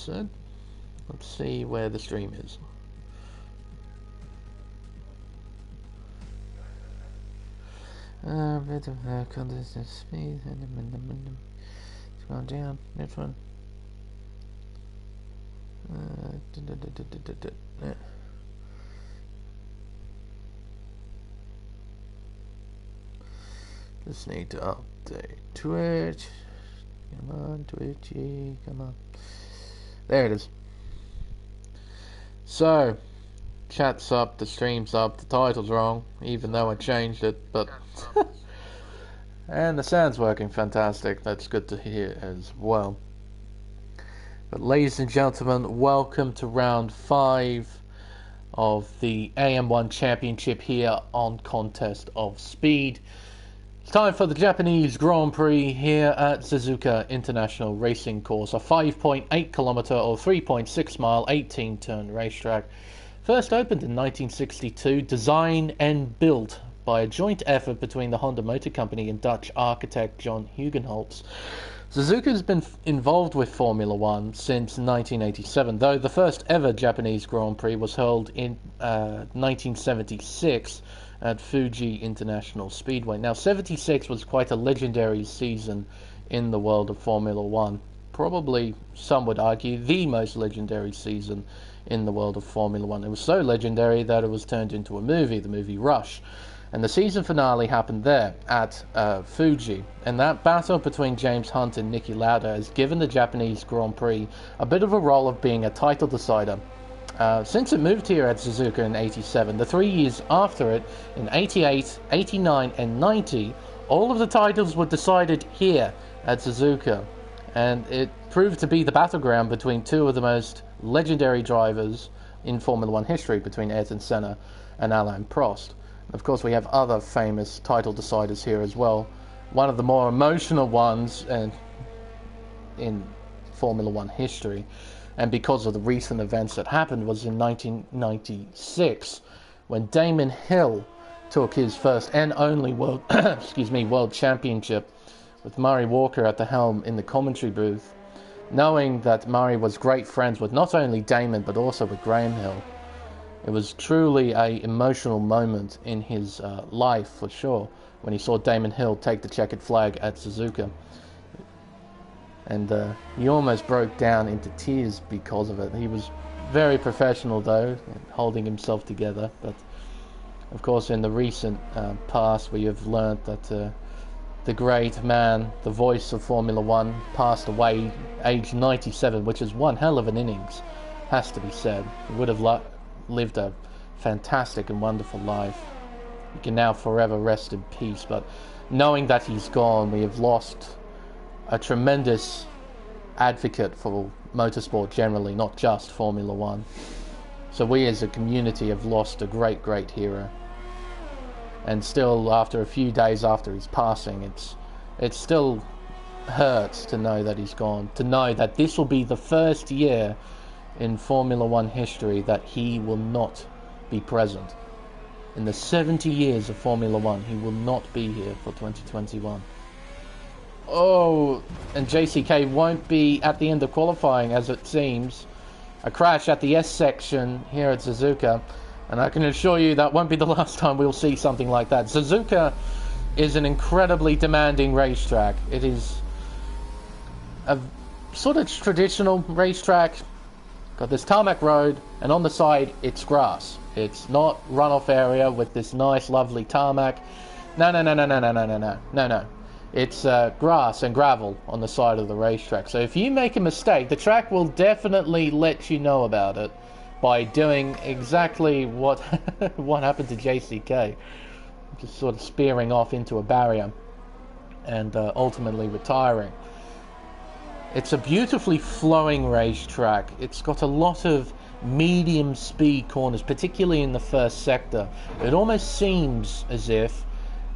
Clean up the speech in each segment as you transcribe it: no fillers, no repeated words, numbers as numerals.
said. Let's see where the stream is. Bit of consistent speed. Scroll down. Next one. Just need to update Twitch. Come on, Twitchy, come on. There it is. So, chat's up, the stream's up, the title's wrong, even though I changed it, but... and the sound's working fantastic, that's good to hear as well. But ladies and gentlemen, welcome to round 5 of the AM1 Championship here on Contest of Speed. It's time for the Japanese Grand Prix here at Suzuka International Racing Course, a 5.8 kilometer or 3.6 mile 18 turn racetrack. First opened in 1962, designed and built by a joint effort between the Honda Motor Company and Dutch architect John Hugenholtz. Suzuka has been involved with Formula One since 1987, though the first ever Japanese Grand Prix was held in 1976 at Fuji International Speedway. Now, 76 was quite a legendary season in the world of Formula One. Probably, some would argue, the most legendary season in the world of Formula One. It was so legendary that it was turned into a movie, the movie Rush. And the season finale happened there at Fuji. And that battle between James Hunt and Niki Lauda has given the Japanese Grand Prix a bit of a role of being a title decider. Since it moved here at Suzuka in 87, the 3 years after it, in 88, 89 and 90, all of the titles were decided here at Suzuka. And it proved to be the battleground between two of the most legendary drivers in Formula One history, between Ayrton Senna and Alain Prost. Of course, we have other famous title deciders here as well. One of the more emotional ones in Formula One history, and because of the recent events that happened, was in 1996, when Damon Hill took his first and only world championship with Murray Walker at the helm in the commentary booth, knowing that Murray was great friends with not only Damon but also with Graham Hill. It was truly an emotional moment in his life, for sure, when he saw Damon Hill take the checkered flag at Suzuka. And he almost broke down into tears because of it. He was very professional, though, holding himself together. But, of course, in the recent past, we have learnt that the great man, the voice of Formula One, passed away aged 97, which is one hell of an innings, has to be said. He would have lived a fantastic and wonderful life. He can now forever rest in peace. But knowing that he's gone, we have lost a tremendous advocate for motorsport generally, not just Formula One. So we as a community have lost a great, great hero. And still, after a few days after his passing, it still hurts to know that he's gone. To know that this will be the first year in Formula One history that he will not be present. In the 70 years of Formula One, he will not be here for 2021. Oh, and JCK won't be at the end of qualifying, as it seems. A crash at the S section here at Suzuka, and I can assure you that won't be the last time we'll see something like that. Suzuka is an incredibly demanding racetrack. It is a sort of traditional racetrack. Got this tarmac road, and on the side it's grass. It's not runoff area with this nice, lovely tarmac. No. It's grass and gravel on the side of the racetrack. So if you make a mistake, the track will definitely let you know about it by doing exactly what what happened to JCK. Just sort of spearing off into a barrier and ultimately retiring. It's a beautifully flowing racetrack. It's got a lot of medium speed corners, particularly in the first sector. It almost seems as if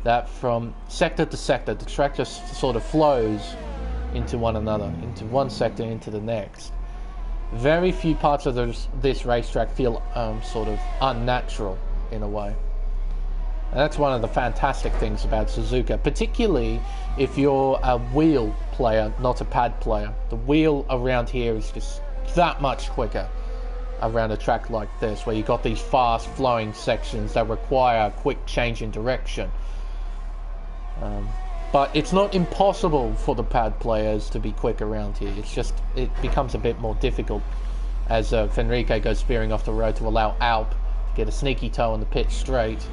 that from sector to sector, the track just sort of flows into one another, into one sector, into the next. Very few parts of this racetrack feel sort of unnatural in a way. And that's one of the fantastic things about Suzuka, particularly if you're a wheel player, not a pad player. The wheel around here is just that much quicker around a track like this, where you've got these fast flowing sections that require a quick change in direction. But it's not impossible for the pad players to be quick around here. It's just, it becomes a bit more difficult as Fenrique goes spearing off the road to allow Alp to get a sneaky toe on the pitch straight.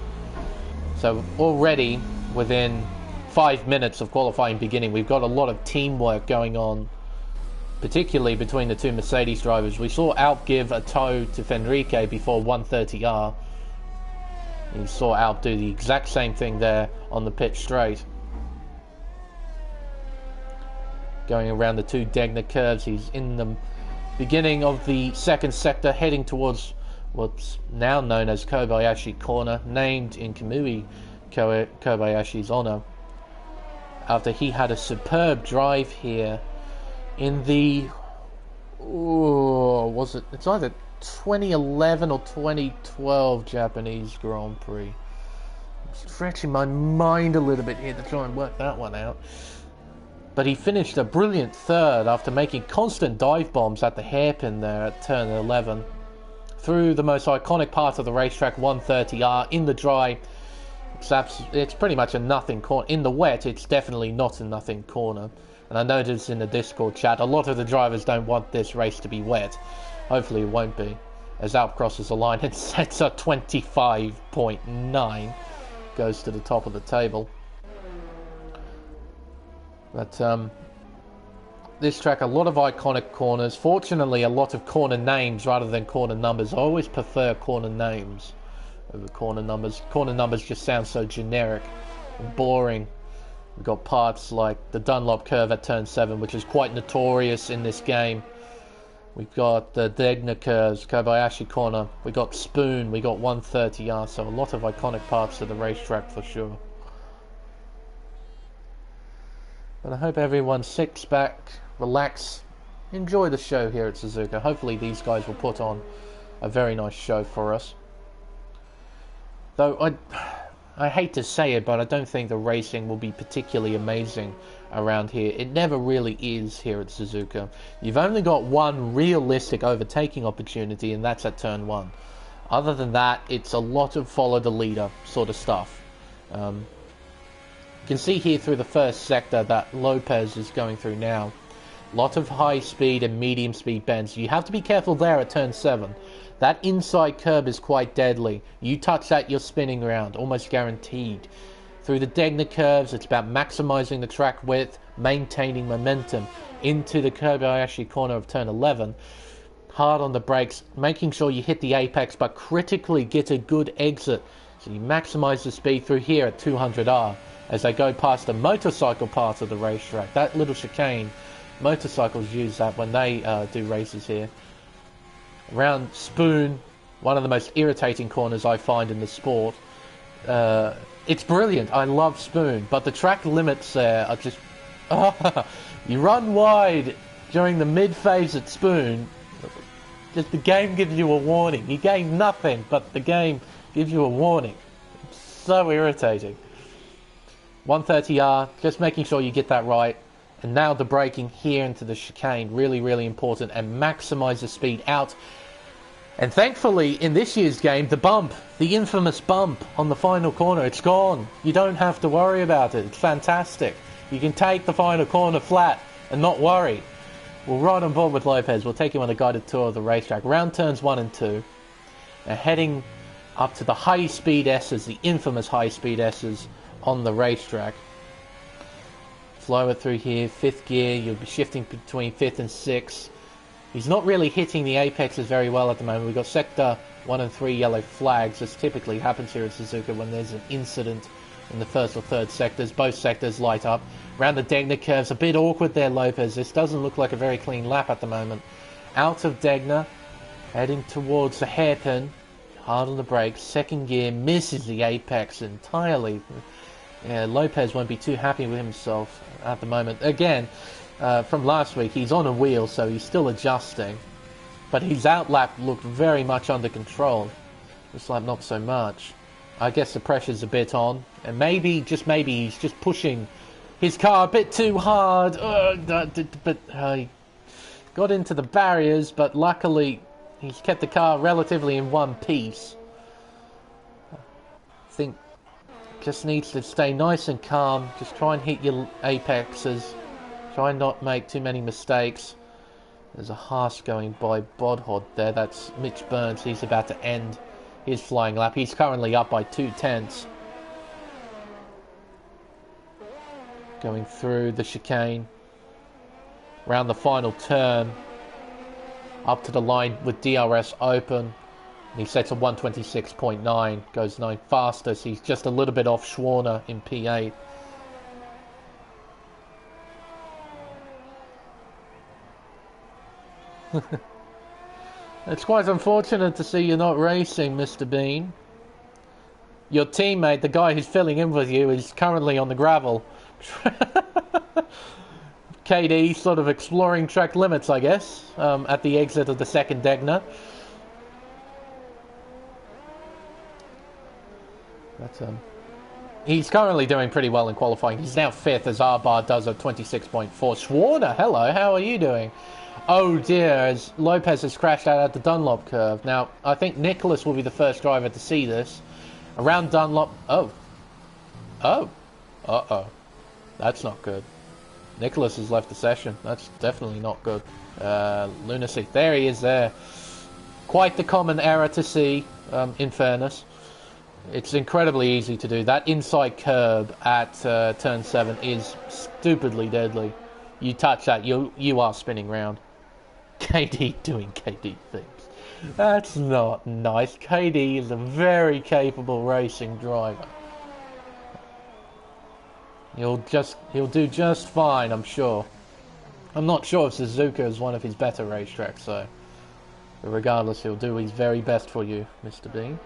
So already within 5 minutes of qualifying beginning, we've got a lot of teamwork going on, particularly between the two Mercedes drivers. We saw Alp give a toe to Fenrique before 130R. You saw Alp do the exact same thing there on the pitch straight. Going around the two Degner curves, he's in the beginning of the second sector, heading towards what's now known as Kobayashi Corner, named in Kamui Kobayashi's honor, after he had a superb drive here in the, it's either 2011 or 2012 Japanese Grand Prix. I'm stretching my mind a little bit here to try and work that one out. But he finished a brilliant third after making constant dive bombs at the hairpin there at turn 11. Through the most iconic part of the racetrack, 130R, in the dry, it's pretty much a nothing corner. In the wet, it's definitely not a nothing corner. And I noticed in the Discord chat, a lot of the drivers don't want this race to be wet. Hopefully it won't be. As Alp crosses the line and sets a 25.9, goes to the top of the table. But this track, a lot of iconic corners. Fortunately, a lot of corner names rather than corner numbers. I always prefer corner names over corner numbers. Corner numbers just sound so generic and boring. We've got parts like the Dunlop curve at turn 7, which is quite notorious in this game. We've got the Degner curves, Kobayashi Corner. We got Spoon, we got 130R. So a lot of iconic parts of the racetrack for sure. But I hope everyone sits back, relax, enjoy the show here at Suzuka. Hopefully these guys will put on a very nice show for us. Though I hate to say it, but I don't think the racing will be particularly amazing around here. It never really is here at Suzuka. You've only got one realistic overtaking opportunity, and that's at turn 1. Other than that, it's a lot of follow the leader sort of stuff. You can see here through the first sector that Lopez is going through now. Lot of high speed and medium speed bends. You have to be careful there at turn 7. That inside curb is quite deadly. You touch that, you're spinning around, almost guaranteed. Through the Degner curves, it's about maximizing the track width, maintaining momentum. Into the Kobayashi Corner of turn 11. Hard on the brakes, making sure you hit the apex, but critically get a good exit. So you maximize the speed through here at 200R. As they go past the motorcycle part of the racetrack. That little chicane, motorcycles use that when they do races here. Around Spoon, one of the most irritating corners I find in the sport. It's brilliant, I love Spoon, but the track limits there are just... you run wide during the mid-phase at Spoon, just the game gives you a warning. You gain nothing, but the game gives you a warning. It's so irritating. 130R, just making sure you get that right. And now the braking here into the chicane, really, really important. And maximize the speed out. And thankfully, in this year's game, the bump, the infamous bump on the final corner, it's gone. You don't have to worry about it. It's fantastic. You can take the final corner flat and not worry. We're right on board with Lopez. We'll take him on a guided tour of the racetrack. Round turns 1 and 2. Now heading up to the high-speed S's, the infamous high-speed S's, on the racetrack. Flow it through here, 5th gear, you'll be shifting between 5th and 6th. He's not really hitting the apexes very well at the moment. We've got sector 1 and 3 yellow flags, as typically happens here at Suzuka when there's an incident in the 1st or 3rd sectors. Both sectors light up. Around the Degner curves, a bit awkward there, Lopez. This doesn't look like a very clean lap at the moment. Out of Degner, heading towards the hairpin. Hard on the brakes, 2nd gear, misses the apex entirely. Yeah, Lopez won't be too happy with himself at the moment. Again, from last week, he's on a wheel, so he's still adjusting. But his outlap looked very much under control. This lap, not so much. I guess the pressure's a bit on. And maybe, just maybe, he's just pushing his car a bit too hard. But got into the barriers, but luckily he's kept the car relatively in one piece. I think just needs to stay nice and calm. Just try and hit your apexes. Try and not make too many mistakes. There's a Haas going by Bodhod there. That's Mitch Burns. He's about to end his flying lap. He's currently up by 2/10. Going through the chicane. Around the final turn. Up to the line with DRS open. And he sets a 126.9. Goes 9 fastest. He's just a little bit off Schwarner in P8. It's quite unfortunate to see you're not racing, Mr. Bean. Your teammate, the guy who's filling in with you, is currently on the gravel. KD sort of exploring track limits, I guess, at the exit of the second Degner. But he's currently doing pretty well in qualifying. He's now 5th as Arbar does at 26.4. Schwarner, hello, how are you doing? Oh dear, as Lopez has crashed out at the Dunlop curve. Now, I think Nicholas will be the first driver to see this. Around Dunlop... Oh. Uh-oh. That's not good. Nicholas has left the session. That's definitely not good. Lunacy. There he is there. Quite the common error to see, in fairness. It's incredibly easy to do. That inside curb at turn 7 is stupidly deadly. You touch that, you are spinning round. KD doing KD things. That's not nice. KD is a very capable racing driver. He'll do just fine, I'm sure. I'm not sure if Suzuka is one of his better racetracks, so regardless, he'll do his very best for you, Mr. Bean.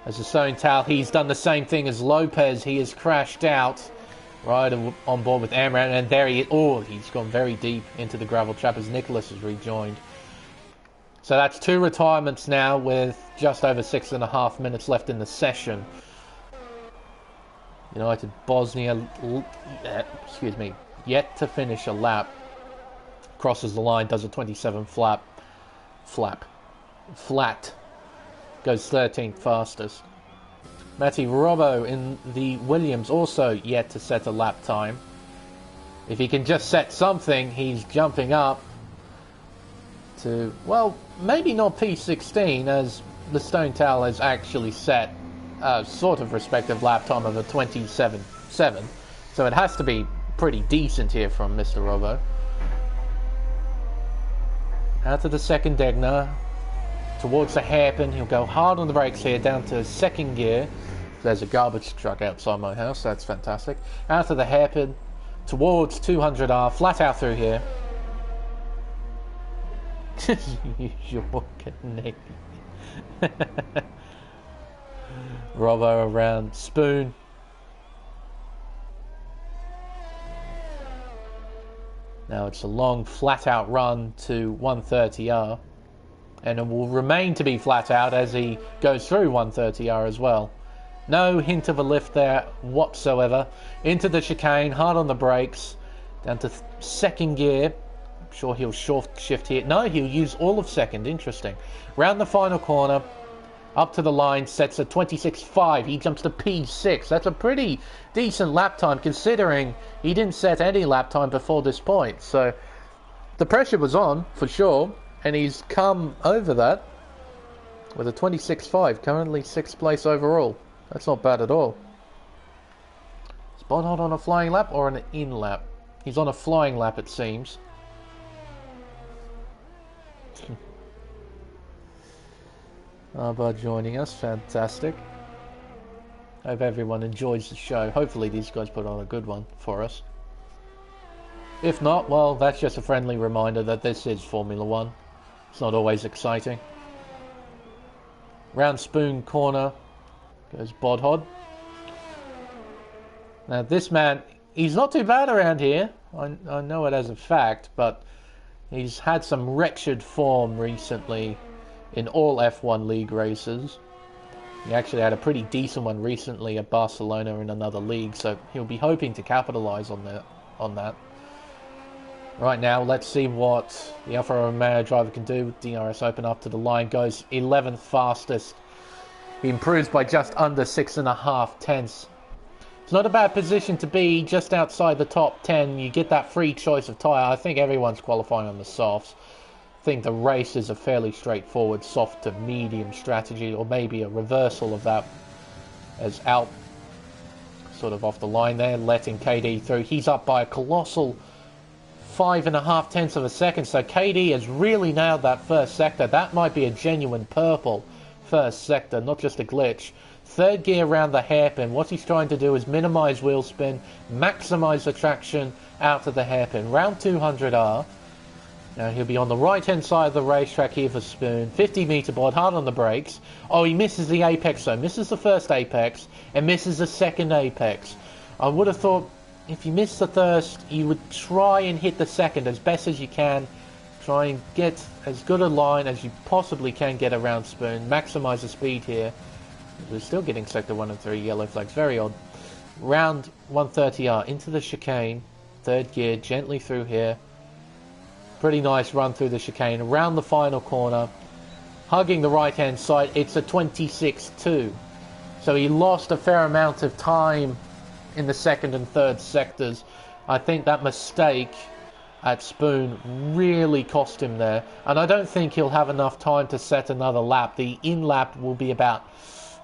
As a Sointal, he's done the same thing as Lopez. He has crashed out right on board with AM1, and there he is. Oh, he's gone very deep into the gravel trap as Nicholas has rejoined. So that's 2 retirements now with just over 6.5 minutes left in the session. United Bosnia, excuse me, yet to finish a lap. Crosses the line, does a 27 flat. Goes 13th fastest. Matty Robbo in the Williams also yet to set a lap time. If he can just set something, he's jumping up to, well, maybe not P16, as the Stone Towel has actually set a sort of respective lap time of a 27.7. So it has to be pretty decent here from Mr. Robbo. Out to the second Degner. Towards the hairpin, he'll go hard on the brakes here, down to second gear. There's a garbage truck outside my house, that's fantastic. Out of the hairpin, towards 200R, flat out through here. You're Canadian. Robbo around Spoon. Now it's a long flat out run to 130R. And it will remain to be flat out as he goes through 130R as well. No hint of a lift there whatsoever. Into the chicane, hard on the brakes. Down to second gear. I'm sure he'll short shift here. No, he'll use all of second. Interesting. Round the final corner. Up to the line. Sets a 26.5. He jumps to P6. That's a pretty decent lap time considering he didn't set any lap time before this point. So the pressure was on for sure. And he's come over that with a 26.5. Currently 6th place overall. That's not bad at all. Is Bonhart on a flying lap or an in lap? He's on a flying lap, it seems. Arbar joining us. Fantastic. Hope everyone enjoys the show. Hopefully these guys put on a good one for us. If not, well, that's just a friendly reminder that this is Formula 1. It's not always exciting. Round Spoon corner goes Bodhod. Now this man, he's not too bad around here. I know it as a fact, but he's had some wretched form recently in all F1 league races. He actually had a pretty decent one recently at Barcelona in another league, so he'll be hoping to capitalise on that. Right now, let's see what the Alfa Romeo driver can do. DRS open up to the line, goes 11th fastest. He improves by just under 6.5 tenths. It's not a bad position to be, just outside the top 10. You get that free choice of tyre. I think everyone's qualifying on the softs. I think the race is a fairly straightforward soft to medium strategy, or maybe a reversal of that, as Alp sort of off the line there, letting KD through. He's up by a colossal 5.5 tenths of a second, so KD has really nailed that first sector. That might be a genuine purple first sector, not just a glitch. Third gear around the hairpin. What he's trying to do is minimize wheel spin, maximize the traction out of the hairpin. Round 200R. Now he'll be on the right hand side of the racetrack here for Spoon. 50 meter board, hard on the brakes. Oh, he misses the apex though. Misses the first apex and misses the second apex. I would have thought if you miss the first, you would try and hit the second as best as you can. Try and get as good a line as you possibly can get around Spoon. Maximize the speed here. We're still getting sector 1 and 3 yellow flags. Very odd. Round 130R into the chicane. Third gear, gently through here. Pretty nice run through the chicane. Around the final corner. Hugging the right hand side. It's a 26.2. So he lost a fair amount of time in the second and third sectors. I think that mistake at Spoon really cost him there. And I don't think he'll have enough time to set another lap. The in lap will be about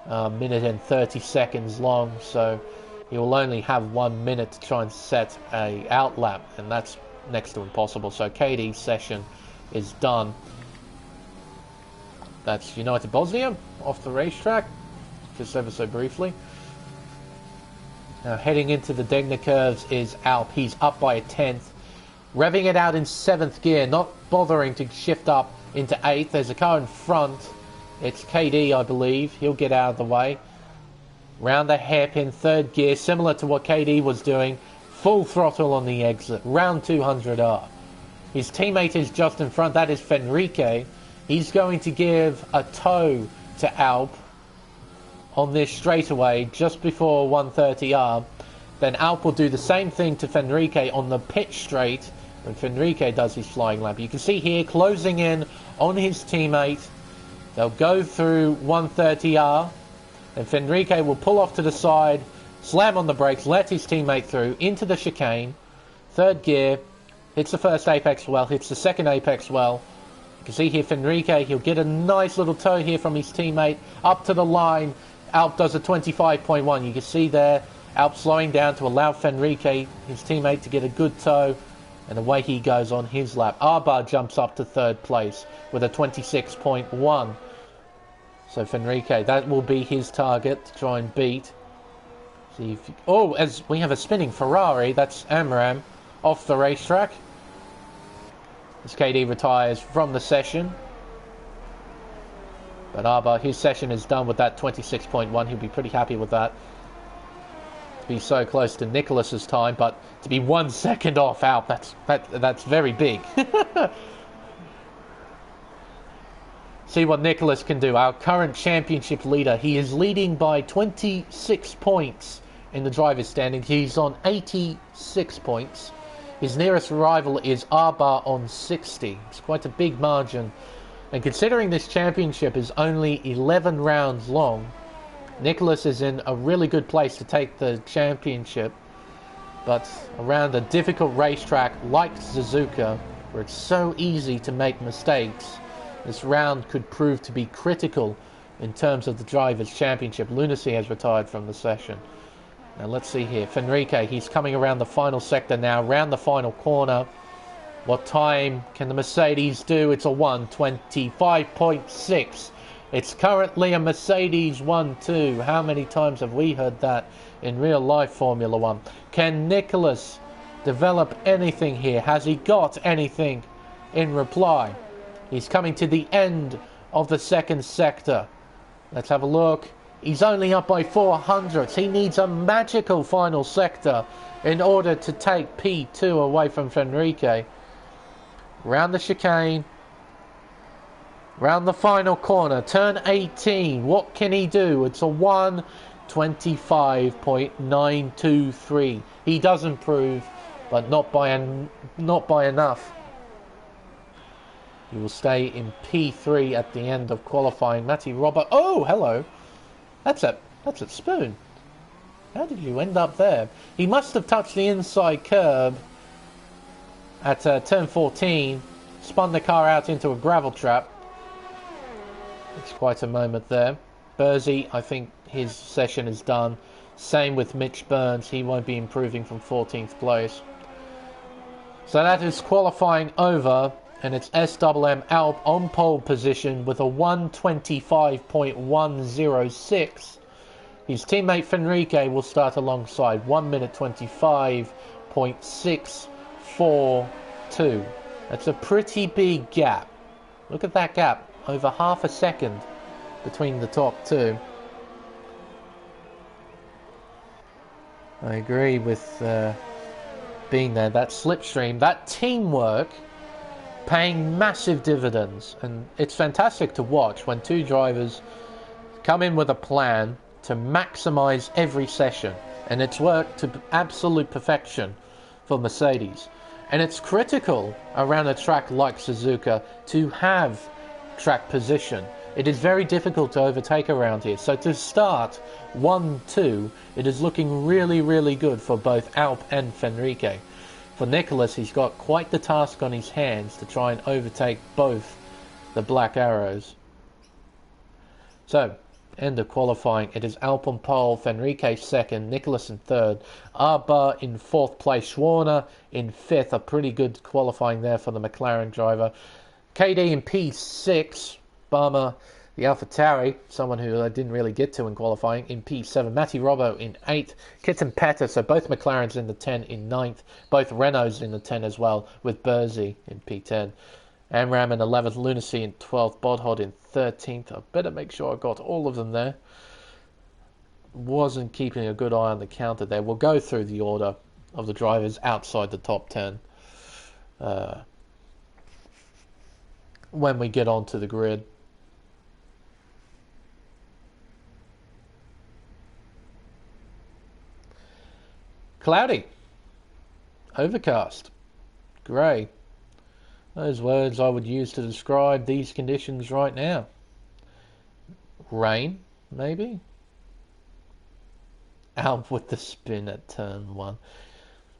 a minute and 30 seconds long, so he will only have 1 minute to try and set a out lap, and that's next to impossible. So KD's session is done. That's United Bosnia off the racetrack, just ever so briefly. Now heading into the Degner curves is Alp. He's up by a tenth, revving it out in 7th gear, not bothering to shift up into 8th. There's a car in front. It's KD, I believe. He'll get out of the way. Round the hairpin, 3rd gear, similar to what KD was doing. Full throttle on the exit. Round 200R. His teammate is just in front. That is Fenrique. He's going to give a tow to Alp on this straightaway just before 130R. Then Alp will do the same thing to Fenrique on the pit straight when Fenrique does his flying lap. You can see here closing in on his teammate. They'll go through 130R, and Fenrique will pull off to the side, slam on the brakes, let his teammate through into the chicane. 3rd gear, hits the first apex well, hits the second apex well. You can see here Fenrique, he'll get a nice little tow here from his teammate up to the line. Alp does a 25.1. You can see there, Alp slowing down to allow Fenrique, his teammate, to get a good tow. And away he goes on his lap. Arbar jumps up to 3rd place with a 26.1. So Fenrique, that will be his target to try and beat. See if oh, as we have a spinning Ferrari, that's Amram off the racetrack. As KD retires from the session. But Arbar, his session is done with that 26.1. He'll be pretty happy with that. To be so close to Nicholas's time, but to be 1 second off out, that's very big. See what Nicholas can do. Our current championship leader. He is leading by 26 points in the driver's standings. He's on 86 points. His nearest rival is Arbar on 60. It's quite a big margin. And considering this championship is only 11 rounds long, Nicholas is in a really good place to take the championship. But around a difficult racetrack like Suzuka, where it's so easy to make mistakes, this round could prove to be critical in terms of the Drivers' Championship. Lunacy has retired from the session. Now let's see here. Fenrique, he's coming around the final sector now, around the final corner. What time can the Mercedes do? It's a 1:25.6. It's currently a Mercedes 1-2. How many times have we heard that in real life Formula 1? Can Nicholas develop anything here? Has he got anything in reply? He's coming to the end of the 2nd sector. Let's have a look. He's only up by 400. He needs a magical final sector in order to take P2 away from Fenrique. Round the chicane. Round the final corner. Turn 18. What can he do? It's a 1:25.923. He does improve but not by enough. He will stay in P3 at the end of qualifying. Matty Robert. Oh, hello. That's a spoon. How did you end up there? He must have touched the inside curb at turn 14, spun the car out into a gravel trap. It's quite a moment there. Bursey, I think his session is done. Same with Mitch Burns. He won't be improving from 14th place. So that is qualifying over, and it's SWM Alp on pole position with a 1:25.106. His teammate Fenrique will start alongside 1:25.642. That's a pretty big gap. Look at that gap, over half a second between the top two. I agree with being there. That slipstream, that teamwork, paying massive dividends, and it's fantastic to watch when two drivers come in with a plan to maximize every session, and it's worked to absolute perfection for Mercedes. And it's critical around a track like Suzuka to have track position. It is very difficult to overtake around here, so to start 1-2, it is looking really, really good for both Alp and Fenrique. For Nicholas, he's got quite the task on his hands to try and overtake both the Black Arrows. So, end of qualifying, it is Alp on pole, Fenrique second, Nicholas in third, Arba in fourth place, Schwarner in fifth, a pretty good qualifying there for the McLaren driver. KD in P6, Barmer, the AlphaTauri, someone who I didn't really get to in qualifying, in P7, Matty Robbo in 8th, Kitten Pettis, so both McLarens in the 10 in 9th, both Renaults in the 10 as well, with Bursey in P10. Amram in 11th, Lunacy in 12th, Bodhod in 13th. I better make sure I got all of them there. Wasn't keeping a good eye on the counter there. We'll go through the order of the drivers outside the top 10 when we get onto the grid. Cloudy, overcast, grey. Those words I would use to describe these conditions right now. Rain, maybe? Out with the spin at turn 1.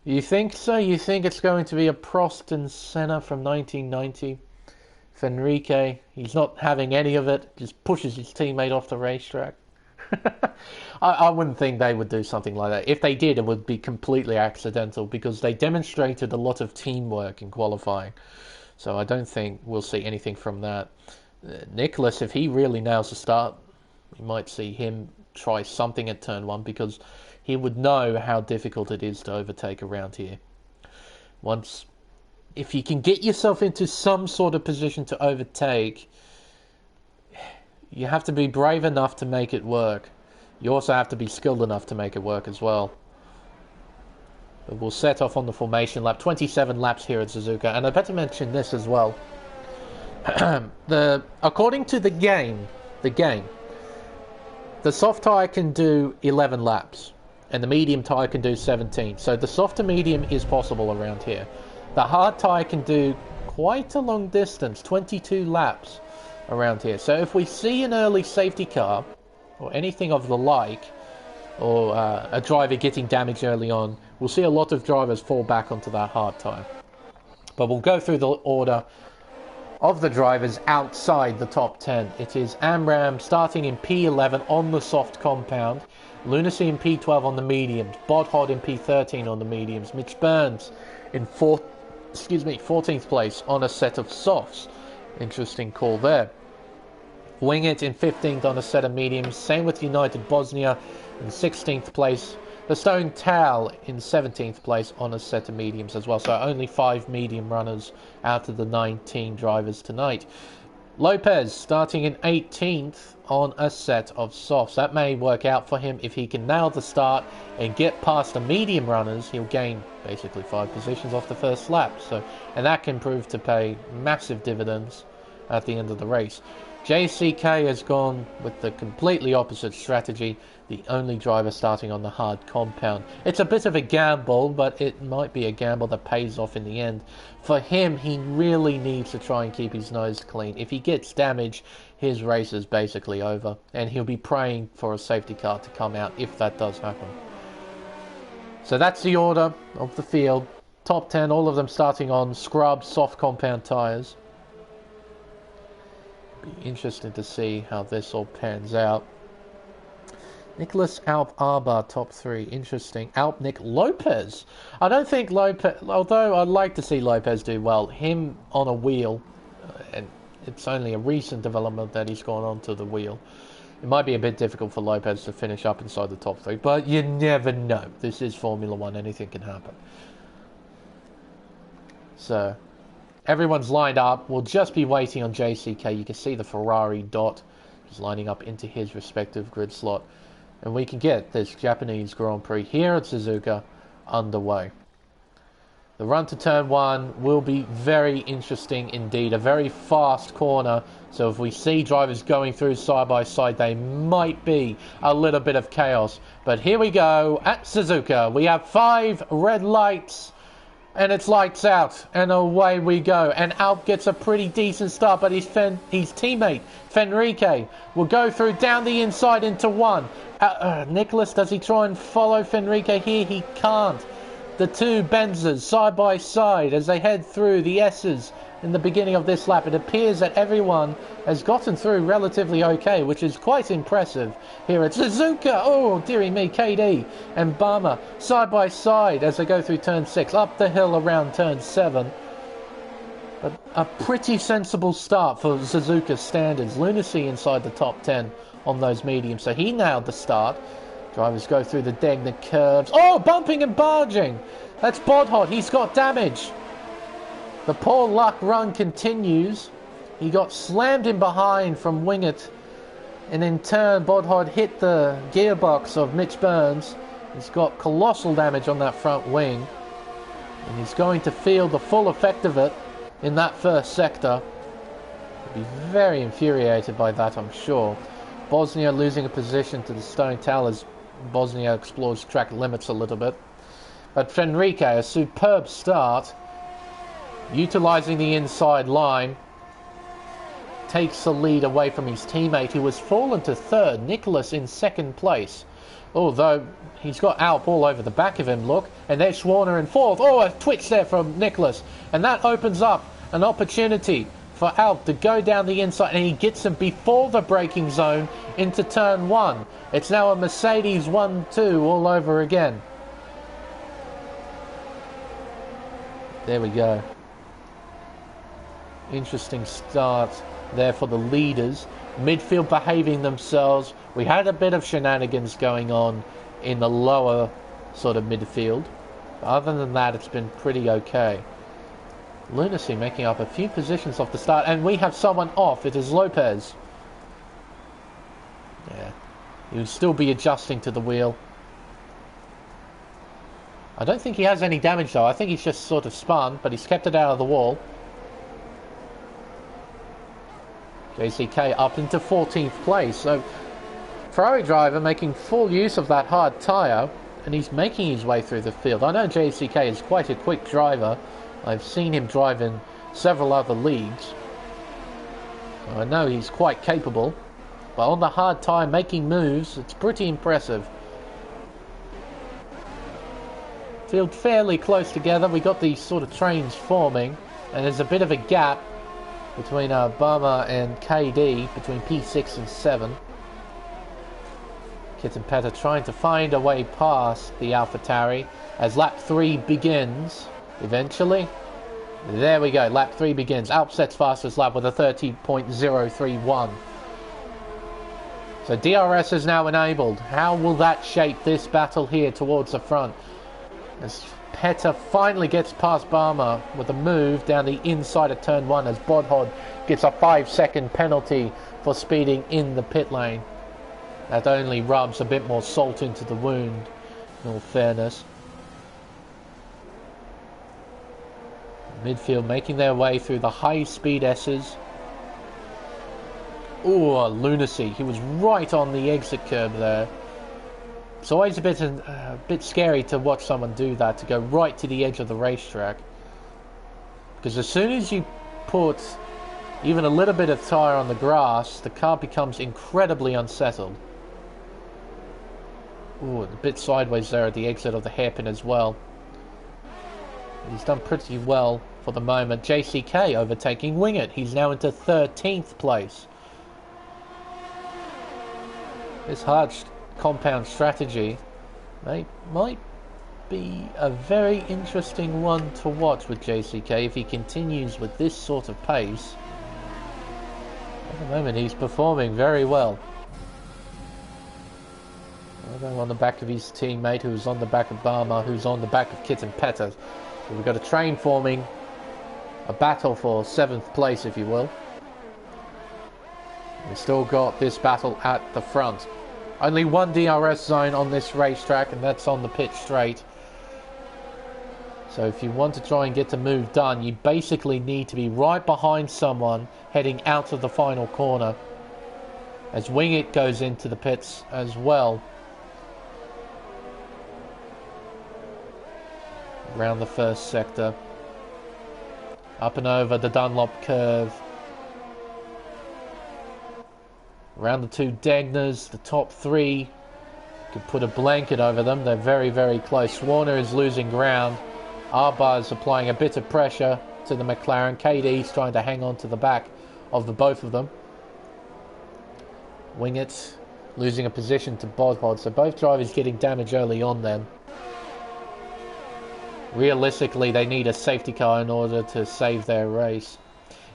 You think so? You think it's going to be a Prost and Senna from 1990? Fenrique, he's not having any of it, just pushes his teammate off the racetrack. I wouldn't think they would do something like that. If they did, it would be completely accidental because they demonstrated a lot of teamwork in qualifying. So I don't think we'll see anything from that. Nicholas, if he really nails the start, we might see him try something at turn 1 because he would know how difficult it is to overtake around here. If you can get yourself into some sort of position to overtake, you have to be brave enough to make it work. You also have to be skilled enough to make it work as well. But we'll set off on the formation lap. 27 laps here at Suzuka. And I better mention this as well. According to the game, the soft tyre can do 11 laps. And the medium tyre can do 17. So the soft to medium is possible around here. The hard tyre can do quite a long distance, 22 laps around here. So if we see an early safety car or anything of the like, or a driver getting damaged early on, we'll see a lot of drivers fall back onto that hard tyre. But we'll go through the order of the drivers outside the top 10. It is Amram starting in P11 on the soft compound, Lunacy in P12 on the mediums, Bodhod in P13 on the mediums, Mitch Burns in 14th place on a set of softs. Interesting call there. Wingit in 15th on a set of mediums. Same with United Bosnia in 16th place. The Stone Towel in 17th place on a set of mediums as well. So only 5 medium runners out of the 19 drivers tonight. Lopez starting in 18th on a set of softs. That may work out for him if he can nail the start and get past the medium runners. He'll gain basically 5 positions off the first lap. And that can prove to pay massive dividends at the end of the race. JCK has gone with the completely opposite strategy, the only driver starting on the hard compound. It's a bit of a gamble, but it might be a gamble that pays off in the end. For him, he really needs to try and keep his nose clean. If he gets damaged, his race is basically over, and he'll be praying for a safety car to come out if that does happen. So that's the order of the field. Top 10, all of them starting on scrub soft compound tyres. Be interesting to see how this all pans out. Nicholas Alp Arba, top 3. Interesting. Alp Nick Lopez. I don't think Lopez, although I'd like to see Lopez do well, him on a wheel, and it's only a recent development that he's gone onto the wheel. It might be a bit difficult for Lopez to finish up inside the top 3, but you never know. This is Formula 1, anything can happen. So, everyone's lined up. We'll just be waiting on JCK. You can see the Ferrari dot is lining up into his respective grid slot. And we can get this Japanese Grand Prix here at Suzuka underway. The run to turn 1 will be very interesting indeed. A very fast corner. So if we see drivers going through side by side, they might be a little bit of chaos. But here we go at Suzuka. We have 5 red lights. And it's lights out, and away we go. And Alp gets a pretty decent start, but his teammate, Fenrique, will go through down the inside into 1. Nicholas, does he try and follow Fenrique here? He can't. The two Benzes side by side as they head through the S's in the beginning of this lap. It appears that everyone has gotten through relatively okay, which is quite impressive here at Suzuka. Oh, dearie me, KD and Bama side by side as they go through turn 6, up the hill around turn 7. But a pretty sensible start for Suzuka standards. Lunacy inside the top 10 on those mediums, so he nailed the start. Drivers go through the Degner curves. Oh, bumping and barging. That's Bodhod. He's got damage. The poor luck run continues. He got slammed in behind from Wingett. And in turn, Bodhod hit the gearbox of Mitch Burns. He's got colossal damage on that front wing. And he's going to feel the full effect of it in that first sector. He'll be very infuriated by that, I'm sure. Bosnia losing a position to the Stone Tower as Bosnia explores track limits a little bit. But Fenrique, a superb start, utilising the inside line, takes the lead away from his teammate who has fallen to third. Nicholas in second place. Although he's got Alp all over the back of him, look. And there's Schwarner in fourth. Oh, a twitch there from Nicholas. And that opens up an opportunity for Alp to go down the inside, and he gets him before the braking zone into turn 1. It's now a Mercedes 1-2 all over again. There we go. Interesting start there for the leaders. Midfield behaving themselves. We had a bit of shenanigans going on in the lower sort of midfield. But other than that, it's been pretty okay. Lunacy making up a few positions off the start, and we have someone off. It is Lopez. Yeah, he'll still be adjusting to the wheel. I don't think he has any damage though. I think he's just sort of spun, but he's kept it out of the wall. JCK up into 14th place. So Ferrari driver making full use of that hard tyre, and he's making his way through the field. I know JCK is quite a quick driver. I've seen him drive in several other leagues. So I know he's quite capable. But on the hard tyre, making moves, it's pretty impressive. Field fairly close together. We got these sort of trains forming. And there's a bit of a gap between Bama and KD, between P6 and 7. Kittenpetter trying to find a way past the AlphaTauri as lap 3 begins. Eventually, there we go, lap 3 begins. Alp sets fastest lap with a 30.031. So DRS is now enabled. How will that shape this battle here towards the front? As Petter finally gets past Barmer with a move down the inside of turn 1 as Bodhod gets a 5-second penalty for speeding in the pit lane. That only rubs a bit more salt into the wound, in all fairness. Midfield making their way through the high-speed S's. Oh, lunacy. He was right on the exit curb there. It's always a bit scary to watch someone do that, to go right to the edge of the racetrack. Because as soon as you put even a little bit of tyre on the grass, the car becomes incredibly unsettled. Ooh, a bit sideways there at the exit of the hairpin as well. He's done pretty well for the moment. JCK overtaking Wingett. He's now into 13th place. This Hutch compound strategy might be a very interesting one to watch with JCK if he continues with this sort of pace. At the moment he's performing very well. On the back of his teammate, who's on the back of Barmer, who's on the back of Kitten Pettas. So we've got a train forming, a battle for 7th place, if you will. We've still got this battle at the front. Only one DRS zone on this racetrack, and that's on the pit straight. So if you want to try and get the move done, you basically need to be right behind someone heading out of the final corner, as Wingett goes into the pits as well. Around the first sector, up and over the Dunlop curve, around the two Degners, the top three. Could put a blanket over them. They're very, very close. Warner is losing ground. Arba is applying a bit of pressure to the McLaren. KD's trying to hang on to the back of the both of them. Wingett losing a position to Bodhod. So both drivers getting damage early on then. Realistically, they need a safety car in order to save their race.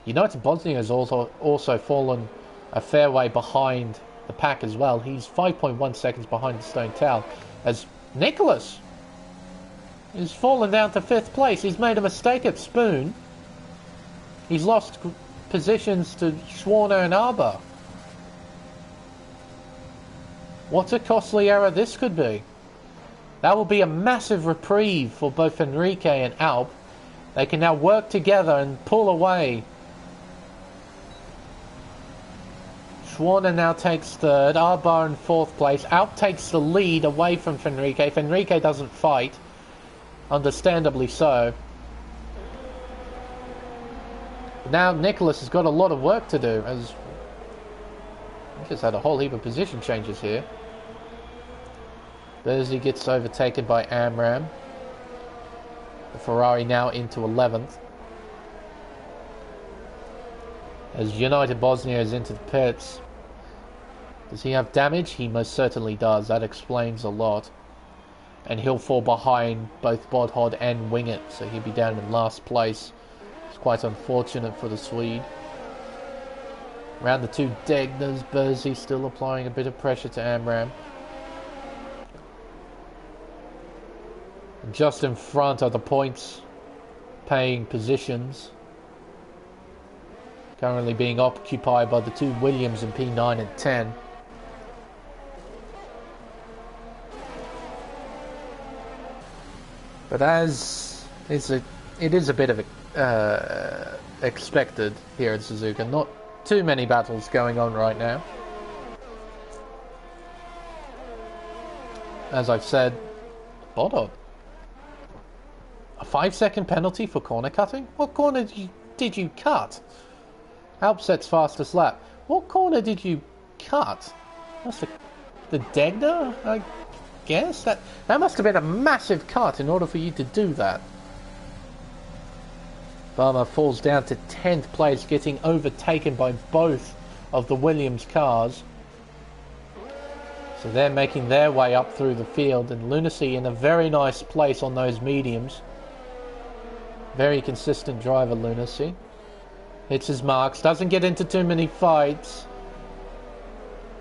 United Bosnia has also fallen a fair way behind the pack as well. He's 5.1 seconds behind the Stone Towel, as Nicholas is fallen down to 5th place. He's made a mistake at Spoon. He's lost positions to Schwarner and Arba. What a costly error this could be. That will be a massive reprieve for both Enrique and Alp. They can now work together and pull away. Schwarner now takes 3rd, Arba in 4th place. Alp takes the lead away from Fenrique. Fenrique doesn't fight, understandably so. Now Nicholas has got a lot of work to do, as he just had a whole heap of position changes here. Bersey gets overtaken by Amram. The Ferrari now into 11th. As United Bosnia is into the pits. Does he have damage? He most certainly does. That explains a lot. And he'll fall behind both Bodhod and Wingett, so he'll be down in last place. It's quite unfortunate for the Swede. Around the two Degners, Bersey still applying a bit of pressure to Amram. And just in front are the points paying positions, currently being occupied by the two Williams in P9 and 10. But as it is a bit of expected here at Suzuka, not too many battles going on right now. As I've said, Bodhod. A 5-second penalty for corner cutting? What corner did you cut? Alpset's fastest lap. What corner did you cut? That's the Degner, I guess? That must have been a massive cut in order for you to do that. Barmer falls down to 10th place, getting overtaken by both of the Williams cars. So they're making their way up through the field, and Lunacy in a very nice place on those mediums. Very consistent driver, Lunacy. Hits his marks, doesn't get into too many fights.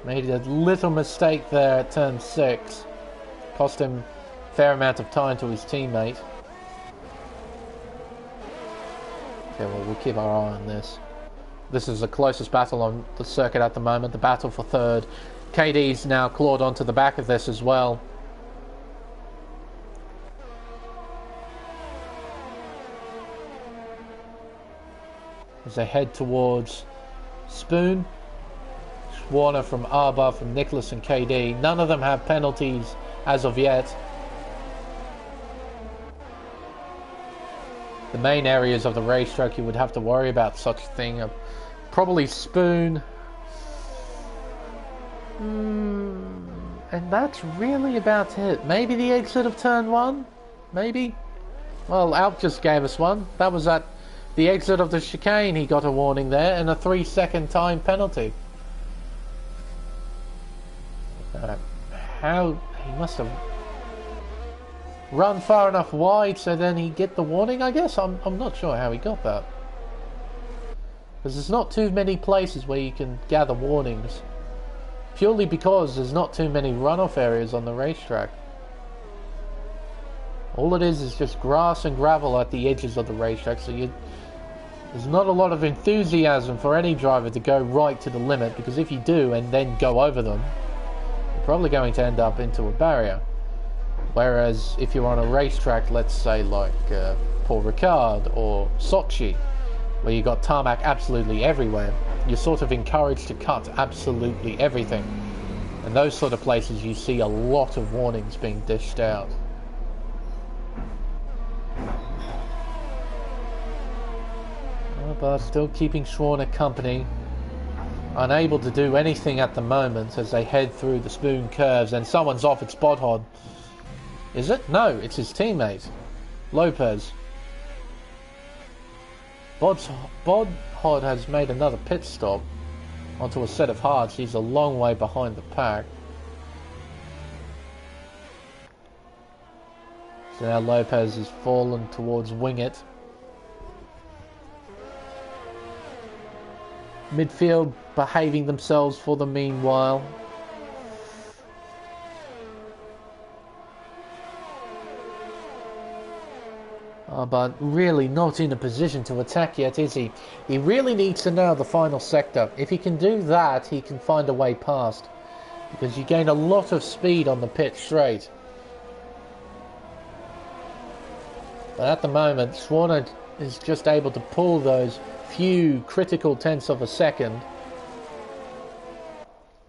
Made a little mistake there at turn 6. Cost him a fair amount of time to his teammate. Okay, well, we'll keep our eye on this. This is the closest battle on the circuit at the moment, the battle for 3rd. KD's now clawed onto the back of this as well. As they head towards Spoon. Schwarner, from Arba, from Nicholas and KD. None of them have penalties as of yet. The main areas of the racetrack you would have to worry about such a thing are probably Spoon. And that's really about it. Maybe the exit of turn 1? Maybe? Well, Alp just gave us one. That was at the exit of the chicane. He got a warning there and a 3-second time penalty. How he must have run far enough wide so then he'd get the warning, I guess. I'm not sure how he got that. Because there's not too many places where you can gather warnings. Purely because there's not too many runoff areas on the racetrack. All it is just grass and gravel at the edges of the racetrack, so there's not a lot of enthusiasm for any driver to go right to the limit, because if you do and then go over them, you're probably going to end up into a barrier. Whereas if you're on a racetrack, let's say like Paul Ricard or Sochi, where you got tarmac absolutely everywhere, you're sort of encouraged to cut absolutely everything. And those sort of places you see a lot of warnings being dished out. But still keeping Schwarner company. Unable to do anything at the moment as they head through the Spoon curves, and someone's off at Spot Hod. Is it? No, it's his teammate, Lopez. Bod Hod has made another pit stop onto a set of hards. He's a long way behind the pack. So now Lopez has fallen towards Wingett. Midfield behaving themselves for the meanwhile. But really not in a position to attack yet, is he? He really needs to nail the final sector. If he can do that, he can find a way past. Because you gain a lot of speed on the pit straight. But at the moment, Schwarner is just able to pull those few critical tenths of a second.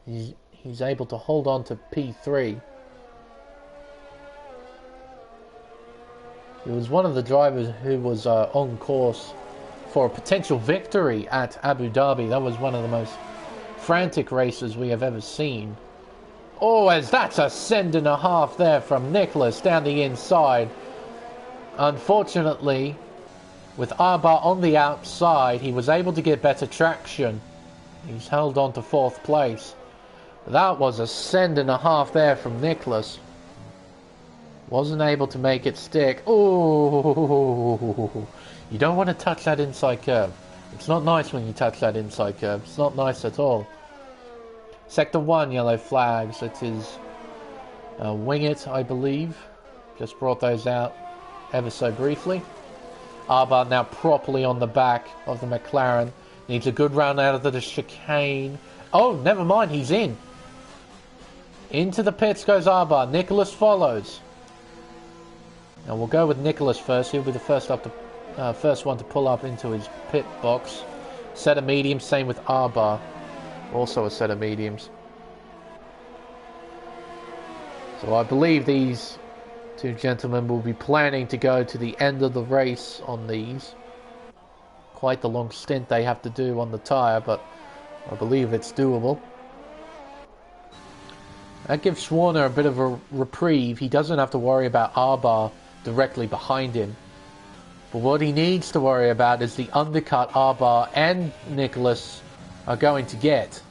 He's able to hold on to P3. He was one of the drivers who was on course for a potential victory at Abu Dhabi. That was one of the most frantic races we have ever seen. Oh, as that's a send and a half there from Nicholas down the inside. Unfortunately, with Arba on the outside, he was able to get better traction. He's held on to 4th place. That was a send and a half there from Nicholas. Wasn't able to make it stick. Oh, you don't want to touch that inside curve. It's not nice when you touch that inside curve. It's not nice at all. Sector 1, yellow flags. It is Wingett, I believe. Just brought those out ever so briefly. Arba now properly on the back of the McLaren. Needs a good run out of the chicane. Oh, never mind, he's in. Into the pits goes Arba. Nicholas follows. Now we'll go with Nicholas first. He'll be the first one to pull up into his pit box. Set of mediums, same with Arba. Also a set of mediums. So I believe these two gentlemen will be planning to go to the end of the race on these. Quite the long stint they have to do on the tyre, but I believe it's doable. That gives Schwarner a bit of a reprieve. He doesn't have to worry about Arba directly behind him. But what he needs to worry about is the undercut Arba and Nicholas are going to get.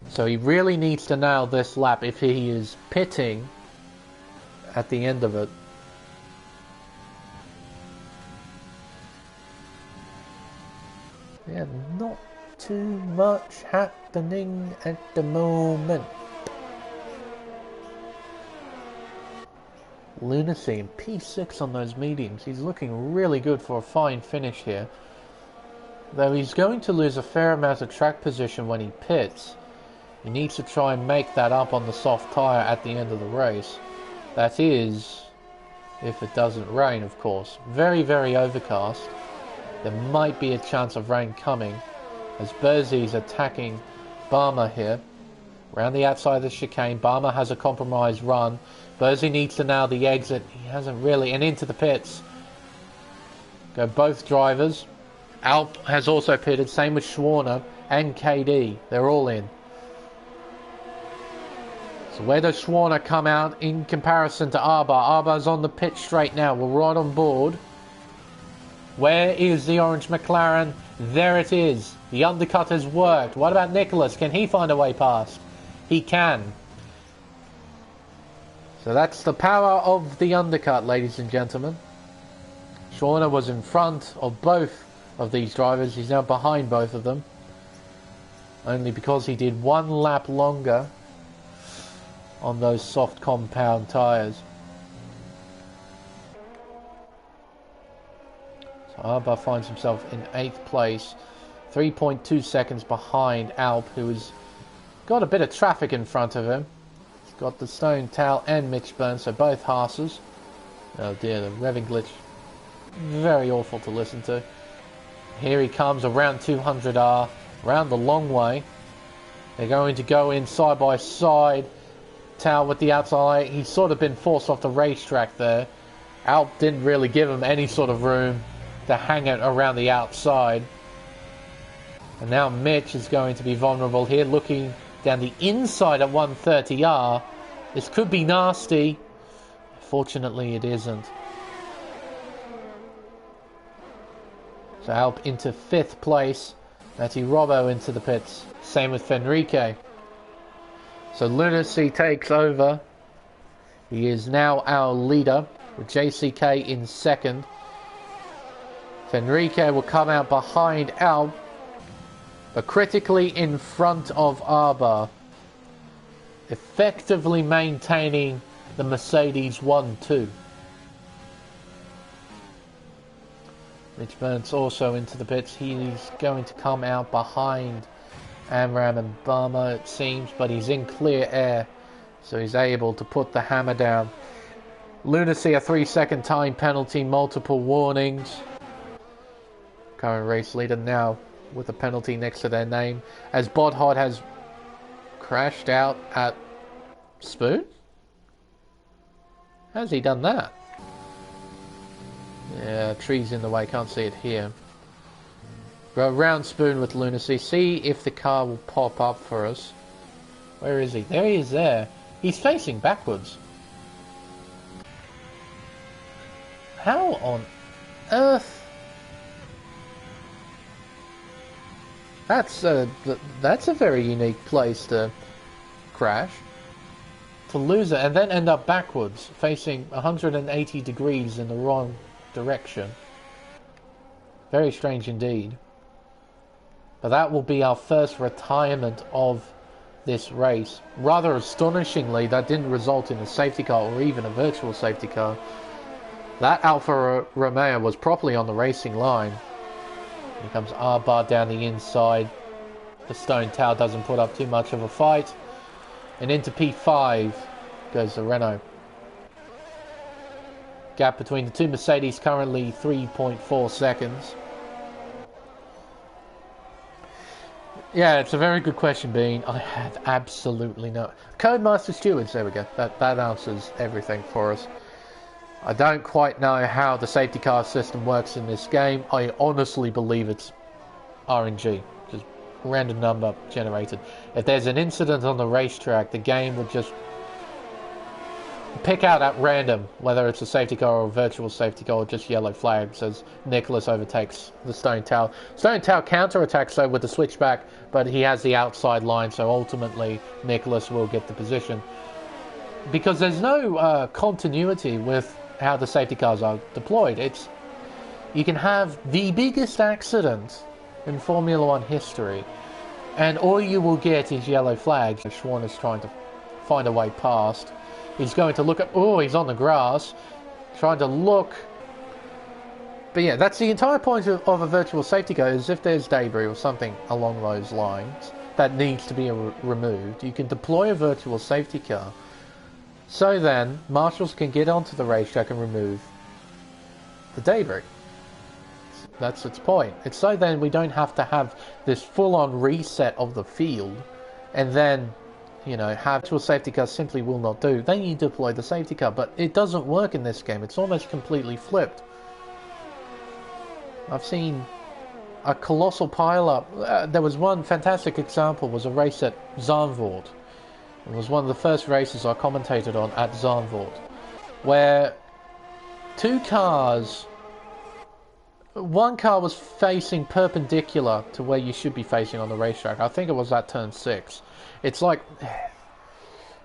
So he really needs to nail this lap if he is pitting at the end of it. Yeah, not too much happening at the moment. Lunacy and P6 on those mediums. He's looking really good for a fine finish here. Though he's going to lose a fair amount of track position when he pits. He needs to try and make that up on the soft tyre at the end of the race. That is, if it doesn't rain, of course. Very, very overcast. there might be a chance of rain coming, as Berzy's attacking Barmer here. Around the outside of the chicane, Barmer has a compromised run. Bersy needs to nail the exit. He hasn't really, and into the pits. Go both drivers. Alp has also pitted, same with Schwarner and KD. They're all in. So where does Schwarner come out in comparison to Arba? Arba's on the pit straight now. We're right on board. Where is the orange McLaren? There it is. The undercut has worked. What about Nicholas? Can he find a way past? He can. So that's the power of the undercut, ladies and gentlemen. Schwarner was in front of both of these drivers. He's now behind both of them. Only because he did one lap longer on those soft compound tyres. So Arba finds himself in 8th place, 3.2 seconds behind Alp, who has got a bit of traffic in front of him. He's got the Stone Towel and Mitch Burns, so both Haas's. Oh dear, the revving glitch. Very awful to listen to. Here he comes around 200R, around the long way. They're going to go in side by side. Towel with the outside. He's sort of been forced off the racetrack there. Alp didn't really give him any sort of room to hang it around the outside. And now Mitch is going to be vulnerable here, looking down the inside at 130R. This could be nasty. Fortunately, it isn't. So Alp into 5th place. Matty Robbo into the pits. Same with Fenrique. So Lunacy takes over. He is now our leader, with JCK in 2nd. Fenrique will come out behind Alp, but critically in front of Arba, effectively maintaining the Mercedes 1-2. Mitch Burns also into the pits. He's going to come out behind Amram and Barmer, it seems, but he's in clear air, so he's able to put the hammer down. Lunacy, a 3-second time penalty, multiple warnings. Current race leader now with a penalty next to their name, as Bodhod has crashed out at Spoon? How's he done that? Yeah, trees in the way, can't see it here. Go around Spoon with Lunacy, see if the car will pop up for us. Where is he? There he is there. He's facing backwards. How on earth? That's a very unique place to crash. To lose it and then end up backwards, facing 180 degrees in the wrong direction. Very strange indeed. But that will be our first retirement of this race. Rather astonishingly, that didn't result in a safety car or even a virtual safety car. That Alfa Romeo was properly on the racing line. Here comes R-Bar down the inside. The Stone Tower doesn't put up too much of a fight. And into P5 goes the Renault. Gap between the two Mercedes currently 3.4 seconds. Yeah, it's a very good question, Bean. I have absolutely no... Codemaster Stewards, there we go. That answers everything for us. I don't quite know how the safety car system works in this game. I honestly believe it's RNG, just random number generated. If there's an incident on the racetrack, the game would just pick out at random whether it's a safety car or a virtual safety car or just yellow flags as Nicholas overtakes the Stone Tower. Stone Tower counter-attacks though with the switchback, but he has the outside line, so ultimately Nicholas will get the position. Because there's no continuity with how the safety cars are deployed. You can have the biggest accident in Formula 1 history, and all you will get is yellow flags. Schwann is trying to find a way past. He's going to look at... Oh, he's on the grass. Trying to look. But yeah, that's the entire point of a virtual safety car, is if there's debris or something along those lines that needs to be removed, you can deploy a virtual safety car. So then, marshals can get onto the racetrack and remove the debris. That's its point. It's so then we don't have to have this full-on reset of the field and then, you know, have to a safety car simply will not do. Then you deploy the safety car, but it doesn't work in this game. It's almost completely flipped. I've seen a colossal pile-up. There was one fantastic example, was a race at Zandvoort. It was one of the first races I commentated on at Zandvoort, where two cars... One car was facing perpendicular to where you should be facing on the racetrack. I think it was at turn 6. It's like...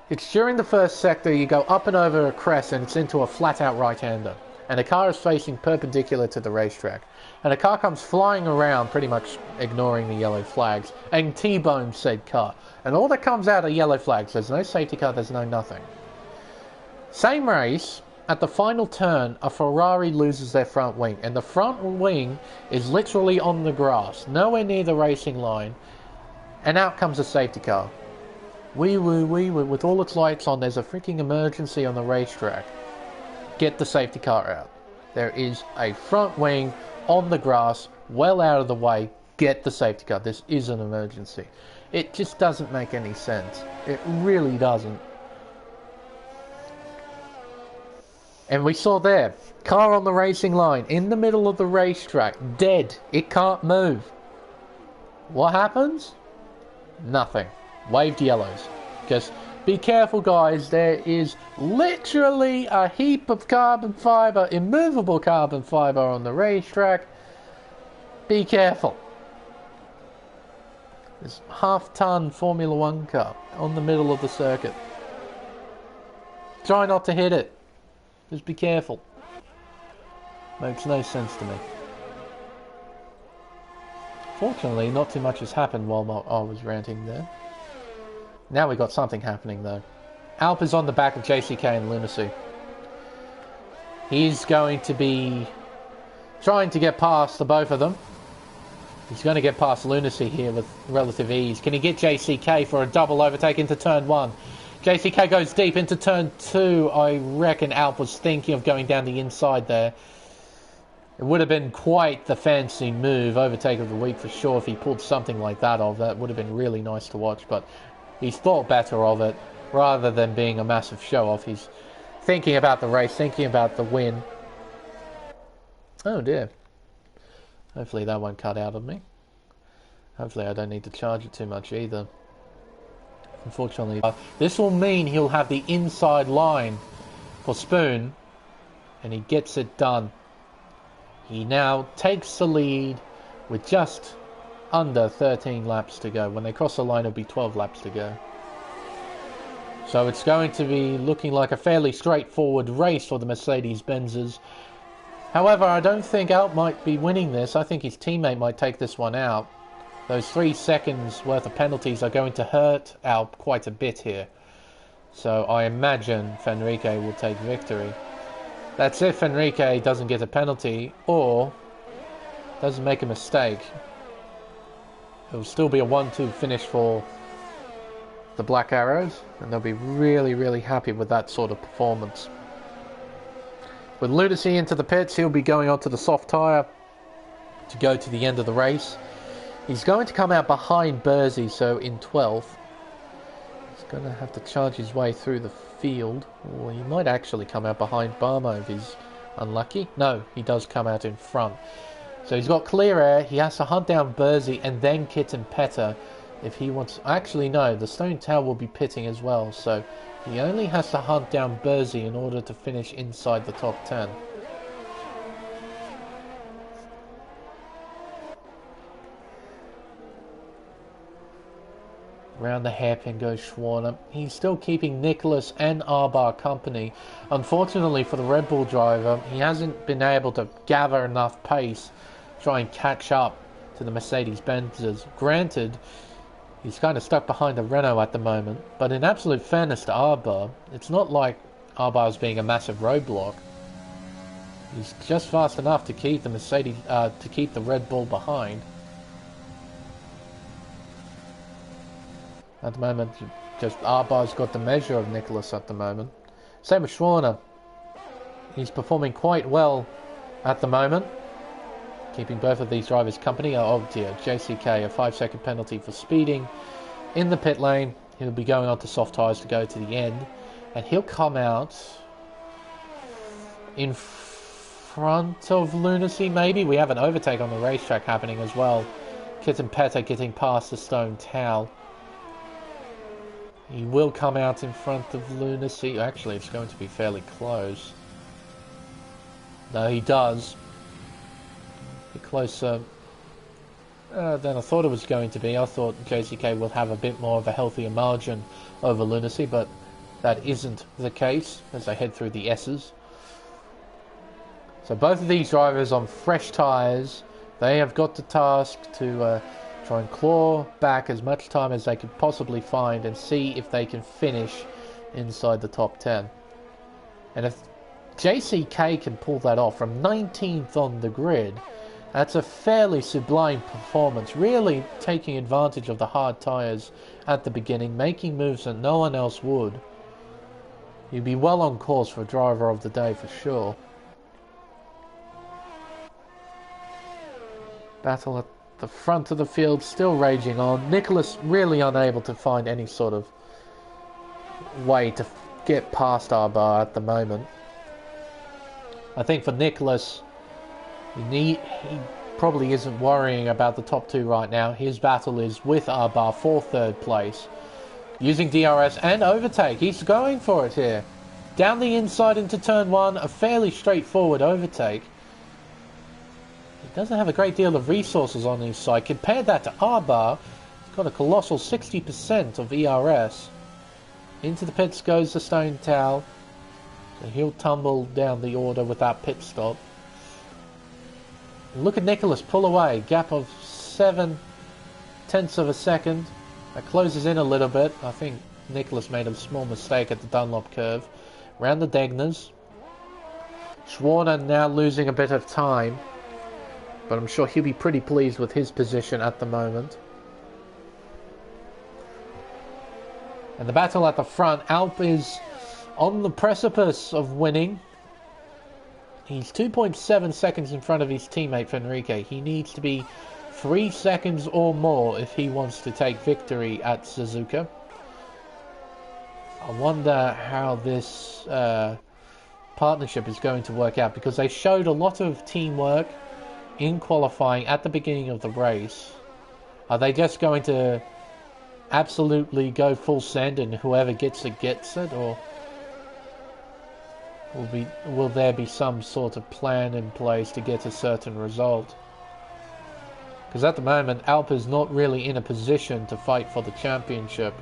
It's during the first sector, you go up and over a crest and it's into a flat-out right-hander. And the car is facing perpendicular to the racetrack. And the car comes flying around, pretty much ignoring the yellow flags, and T-bones said car. And all that comes out are yellow flags. There's no safety car, there's no nothing. Same race... At the final turn, a Ferrari loses their front wing, and the front wing is literally on the grass, nowhere near the racing line, and out comes a safety car. Wee woo, with all its lights on, there's a freaking emergency on the racetrack. Get the safety car out. There is a front wing on the grass, well out of the way, get the safety car. This is an emergency. It just doesn't make any sense. It really doesn't. And we saw there, car on the racing line, in the middle of the racetrack, dead. It can't move. What happens? Nothing. Waved yellows. Just be careful, guys. There is literally a heap of carbon fibre, immovable carbon fibre on the racetrack. Be careful. There's a half-ton Formula 1 car on the middle of the circuit. Try not to hit it. Just be careful. Makes no sense to me. Fortunately, not too much has happened while I was ranting there. Now we got something happening though. Alp is on the back of JCK and Lunacy. He's going to be trying to get past the both of them. He's going to get past Lunacy here with relative ease. Can he get JCK for a double overtake into turn 1? JCK goes deep into turn 2. I reckon Alp was thinking of going down the inside there. It would have been quite the fancy move, overtake of the week for sure, if he pulled something like that off. That would have been really nice to watch, but he's thought better of it. Rather than being a massive show-off, he's thinking about the race, thinking about the win. Oh dear. Hopefully that won't cut out of me. Hopefully I don't need to charge it too much either. Unfortunately, this will mean he'll have the inside line for Spoon, and he gets it done. He now takes the lead with just under 13 laps to go. When they cross the line, it'll be 12 laps to go. So it's going to be looking like a fairly straightforward race for the Mercedes-Benzes. However, I don't think Alp might be winning this. I think his teammate might take this one out. Those 3 seconds worth of penalties are going to hurt Alp quite a bit here. So I imagine Fenrique will take victory. That's if Fenrique doesn't get a penalty or doesn't make a mistake. It will still be a 1-2 finish for the Black Arrows, and they'll be really, really happy with that sort of performance. With Lunacy into the pits, he'll be going onto the soft tyre to go to the end of the race. He's going to come out behind Bursey, so in 12th. He's going to have to charge his way through the field. Or he might actually come out behind Barmo if he's unlucky. No, he does come out in front. So he's got clear air. He has to hunt down Bursey and then Kitten Petter if he wants... Actually, no, the Stone Tower will be pitting as well. So he only has to hunt down Bursey in order to finish inside the top 10. Around the hairpin goes Schwarner. He's still keeping Nicholas and Arbar company. Unfortunately for the Red Bull driver, he hasn't been able to gather enough pace to try and catch up to the Mercedes-Benzes. Granted, he's kind of stuck behind the Renault at the moment, but in absolute fairness to Arbar, it's not like Arbar's being a massive roadblock. He's just fast enough to keep the to keep the Red Bull behind. At the moment, just Arbar's got the measure of Nicholas at the moment. Same with Schwarner. He's performing quite well at the moment. keeping both of these drivers company. Oh dear, JCK, a 5-second penalty for speeding in the pit lane. He'll be going on to soft tyres to go to the end, and he'll come out in front of Lunacy, maybe. We have an overtake on the racetrack happening as well. Kitten Peta getting past the stone towel. He will come out in front of Lunacy. Actually, it's going to be fairly close. No, he does. A bit closer than I thought it was going to be. I thought JCK will have a bit more of a healthier margin over Lunacy, but that isn't the case as they head through the S's. So both of these drivers on fresh tyres. They have got the task to try and claw back as much time as they could possibly find and see if they can finish inside the top 10. And if JCK can pull that off from 19th on the grid, that's a fairly sublime performance, really taking advantage of the hard tyres at the beginning, making moves that no one else would. You'd be well on course for driver of the day for sure. Battle at the front of the field still raging on. Nicholas really unable to find any sort of way to get past Arbar at the moment. I think for Nicholas, he probably isn't worrying about the top two right now. His battle is with Arbar for third place. Using DRS and overtake. He's going for it here. Down the inside into turn one. A fairly straightforward overtake. He doesn't have a great deal of resources on his side. Compare that to Arbar. He's got a colossal 60% of ERS. Into the pits goes the stone towel. So he'll tumble down the order with that pit stop. And look at Nicholas pull away. Gap of 0.7 of a second. That closes in a little bit. I think Nicholas made a small mistake at the Dunlop curve. Round the Degners. Schwarner now losing a bit of time. But I'm sure he'll be pretty pleased with his position at the moment. And the battle at the front. Alp is on the precipice of winning. He's 2.7 seconds in front of his teammate Fenrique. He needs to be 3 seconds or more if he wants to take victory at Suzuka. I wonder how this partnership is going to work out, because they showed a lot of teamwork in qualifying at the beginning of the race. Are they just going to absolutely go full send and whoever gets it, or will there be some sort of plan in place to get a certain result? Because at the moment Alp is not really in a position to fight for the championship.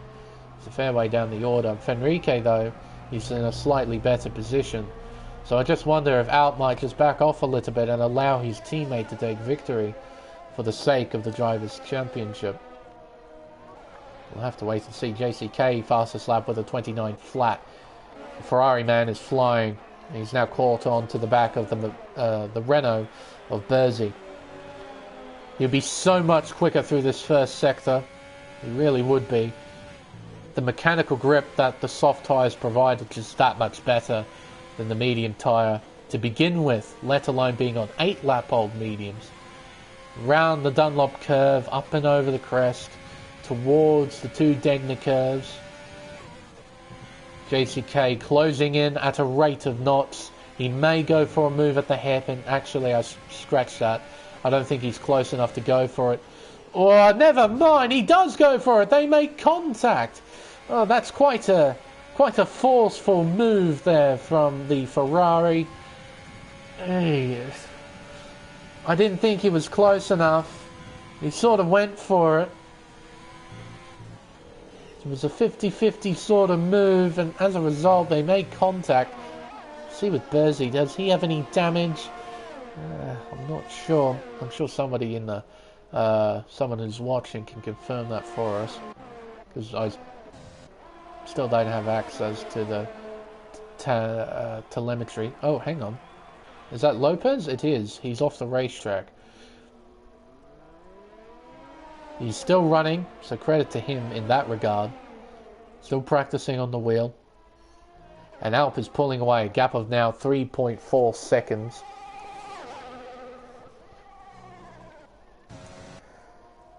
It's a fair way down the order. Fenrique though, he's in a slightly better position. So I just wonder if Alp might just back off a little bit and allow his teammate to take victory for the sake of the Drivers' Championship. We'll have to wait and see. JCK fastest lap with a 29 flat. The Ferrari man is flying. He's now caught on to the back of the Renault of Bersey. He'll be so much quicker through this first sector. He really would be. The mechanical grip that the soft tyres provide is just that much better than the medium tyre to begin with, let alone being on 8-lap-old mediums. Round the Dunlop curve, up and over the crest, towards the two Degner curves. JCK closing in at a rate of knots. He may go for a move at the hairpin. Actually, I scratched that. I don't think he's close enough to go for it. Oh, never mind. He does go for it. They make contact. Oh, that's quite a forceful move there from the Ferrari. Hey, I didn't think he was close enough. He sort of went for it. It was a 50-50 sort of move, and as a result they made contact. See with Bersey, does he have any damage? I'm not sure. I'm sure somebody in the someone who's watching can confirm that for us, because I still don't have access to the telemetry. Oh, hang on. Is that Lopez? It is. He's off the racetrack. He's still running, so credit to him in that regard. Still practicing on the wheel. And Alp is pulling away. A gap of now 3.4 seconds.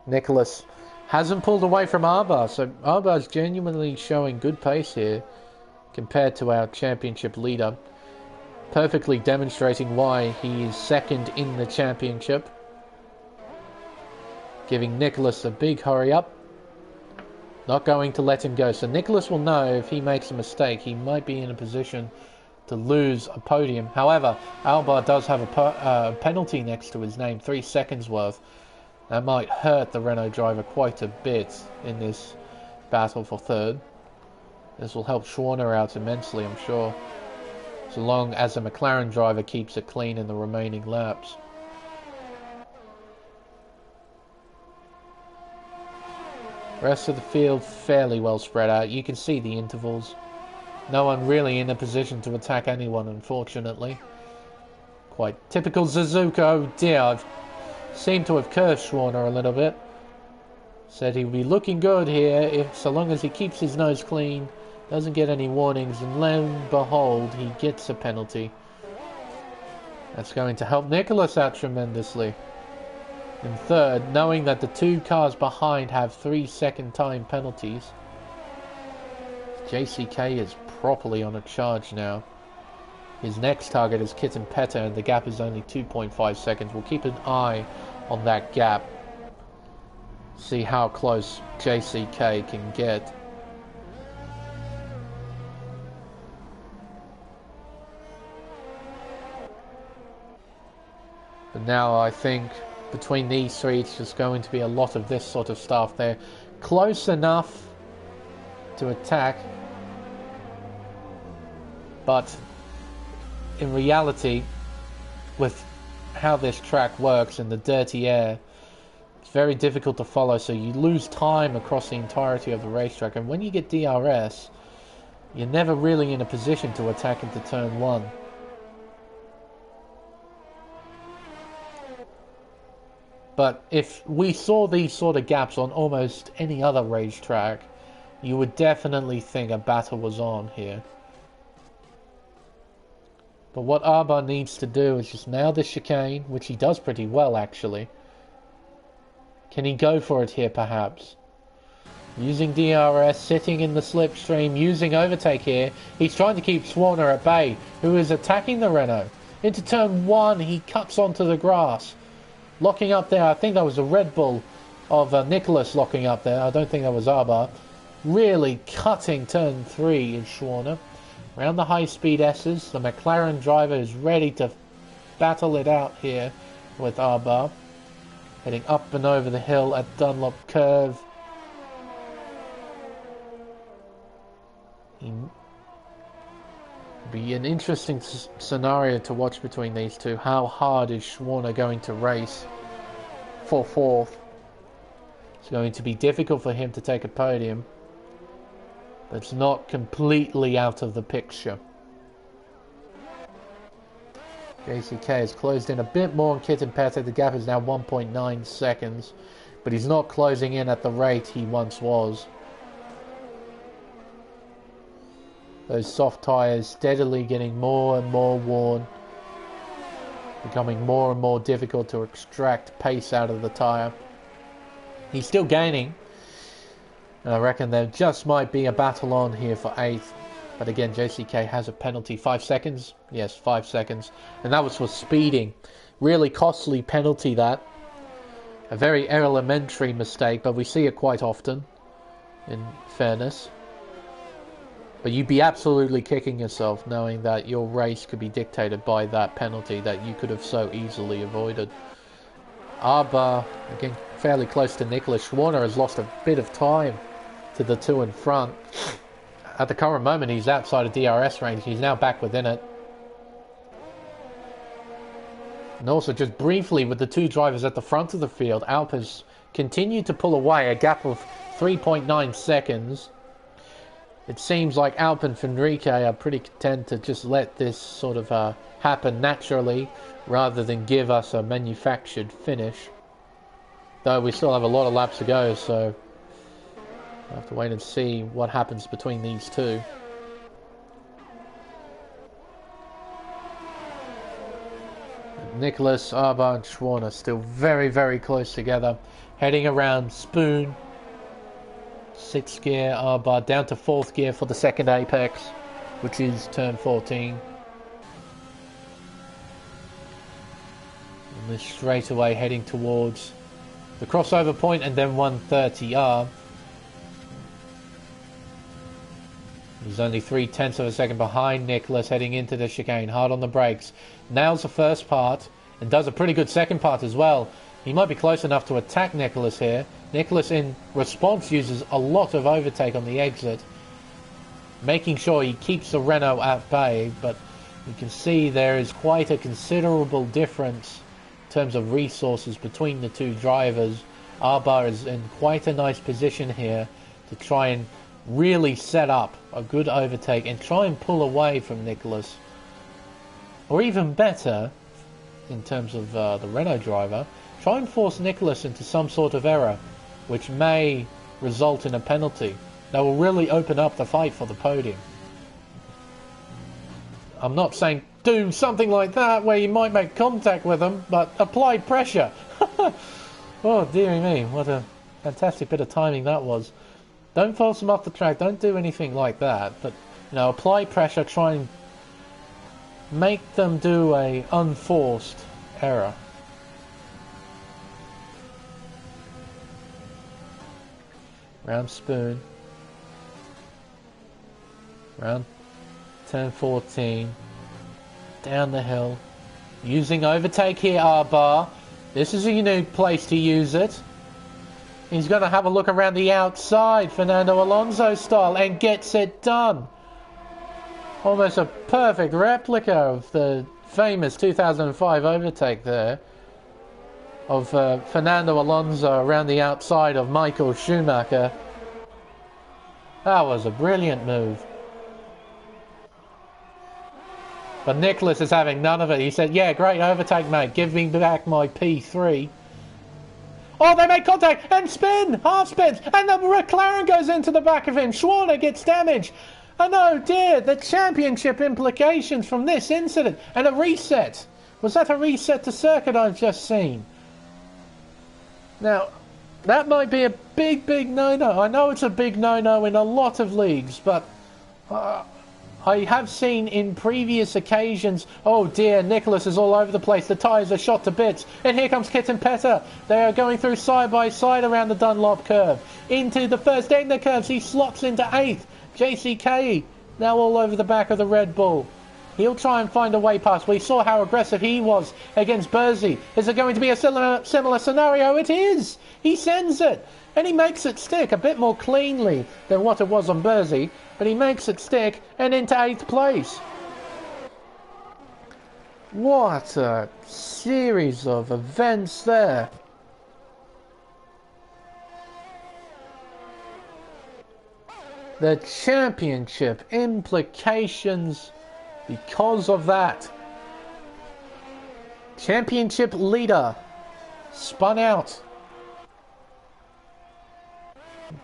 Nicholas hasn't pulled away from Arbar, so Arbar's genuinely showing good pace here compared to our championship leader, perfectly demonstrating why he is second in the championship, giving Nicholas a big hurry up, not going to let him go. So Nicholas will know if he makes a mistake, he might be in a position to lose a podium. However, Arbar does have a penalty next to his name, 3 seconds worth. That might hurt the Renault driver quite a bit in this battle for third. This will help Schwarner out immensely, I'm sure, so long as the McLaren driver keeps it clean in the remaining laps. Rest of the field fairly well spread out. You can see the intervals. No one really in a position to attack anyone, unfortunately. Quite typical Suzuka. Oh dear, I've seemed to have cursed Schwarner a little bit. Said he'll be looking good here so long as he keeps his nose clean, doesn't get any warnings, and lo and behold, he gets a penalty. That's going to help Nicholas out tremendously in third, knowing that the 2 cars behind have 3-second time penalties. JCK is properly on a charge now. His next target is Kit and Petta, and the gap is only 2.5 seconds. We'll keep an eye on that gap. See how close JCK can get. But now I think between these three it's just going to be a lot of this sort of stuff. They're close enough to attack, but in reality, with how this track works in the dirty air, it's very difficult to follow, so you lose time across the entirety of the racetrack, and when you get DRS, you're never really in a position to attack into turn 1. But if we saw these sort of gaps on almost any other racetrack, you would definitely think a battle was on here. But what Arbar needs to do is just nail this chicane, which he does pretty well actually. Can he go for it here perhaps? Using DRS, sitting in the slipstream, using overtake here. He's trying to keep Schwarner at bay, who is attacking the Renault. Into turn 1, he cuts onto the grass. Locking up there, I think that was a Red Bull of Nicholas locking up there. I don't think that was Arbar. Really cutting turn 3 is Schwarner. Around the high-speed S's, the McLaren driver is ready to battle it out here with Arbar. Heading up and over the hill at Dunlop Curve. It'll be an interesting scenario to watch between these two. How hard is Schwarner going to race for 4th? It's going to be difficult for him to take a podium, but it's not completely out of the picture. JCK has closed in a bit more on Kit and Petta. The gap is now 1.9 seconds, but he's not closing in at the rate he once was. Those soft tyres steadily getting more and more worn, becoming more and more difficult to extract pace out of the tyre. He's still gaining, and I reckon there just might be a battle on here for 8th. But again, JCK has a penalty. 5 seconds? Yes, 5 seconds. And that was for speeding. Really costly penalty, that. A very elementary mistake, but we see it quite often, in fairness. But you'd be absolutely kicking yourself knowing that your race could be dictated by that penalty that you could have so easily avoided. Arbar, again, fairly close to Nicholas. Schwarner has lost a bit of time to the 2 in front. At the current moment, he's outside of DRS range. He's now back within it. And also, just briefly, with the 2 drivers at the front of the field, Alp has continued to pull away, a gap of 3.9 seconds. It seems like Alp and Fenrique are pretty content to just let this sort of happen naturally, rather than give us a manufactured finish. Though we still have a lot of laps to go, so we'll have to wait and see what happens between these two. Nicholas, Arbar and Schwarner still very, very close together. heading around Spoon. 6th gear R-bar down to 4th gear for the second apex, which is turn 14. And this straight away heading towards the crossover point and then 130R. He's only 0.3 of a second behind Nicholas heading into the chicane. Hard on the brakes. Nails the first part and does a pretty good second part as well. He might be close enough to attack Nicholas here. Nicholas in response uses a lot of overtake on the exit, making sure he keeps the Renault at bay, but you can see there is quite a considerable difference in terms of resources between the two drivers. R-Bar is in quite a nice position here to try and really set up a good overtake and try and pull away from Nicholas. Or even better, in terms of the Renault driver, try and force Nicholas into some sort of error, which may result in a penalty. That will really open up the fight for the podium. I'm not saying do something like that where you might make contact with them, but apply pressure. Oh dear me, what a fantastic bit of timing that was. Don't force them off the track, don't do anything like that, but apply pressure, try and make them do a unforced error. Round Spoon. Round turn 14. Down the hill. Using overtake here, R-Bar. This is a unique place to use it. He's going to have a look around the outside, Fernando Alonso style, and gets it done. Almost a perfect replica of the famous 2005 overtake there of Fernando Alonso around the outside of Michael Schumacher. That was a brilliant move. But Nicholas is having none of it. He said, yeah, great overtake, mate. Give me back my P3. Oh, they make contact and spin! Half spins! And the McLaren goes into the back of him. Schwarner gets damaged. And oh dear, the championship implications from this incident. And a reset. Was that a reset to circuit I've just seen? Now, that might be a big no-no. I know it's a big no-no in a lot of leagues, but I have seen in previous occasions, oh dear, Nicholas is all over the place, the tyres are shot to bits, and here comes Kit and Petter. They are going through side by side around the Dunlop curve. Into the first end of the curves, he slots into 8th. JCK now all over the back of the Red Bull. He'll try and find a way past. We saw how aggressive he was against Burzy. Is it going to be a similar scenario? It is. He sends it. And he makes it stick a bit more cleanly than what it was on Burzy. But he makes it stick and into 8th place. What a series of events there. The championship implications because of that. Championship leader spun out.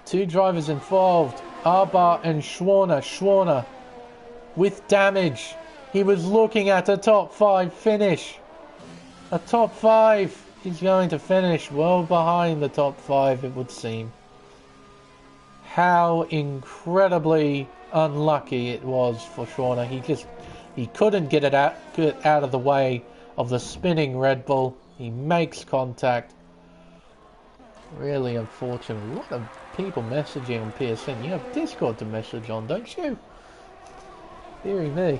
2 drivers involved, R-Bar and Schwarner. Schwarner with damage. He was looking at a top 5 finish. A top 5. He's going to finish well behind the top 5, it would seem. How incredibly unlucky it was for Schwarner. He couldn't get out of the way of the spinning Red Bull. He makes contact. Really unfortunate. A lot of people messaging on PSN. You have Discord to message on, don't you? Deary me.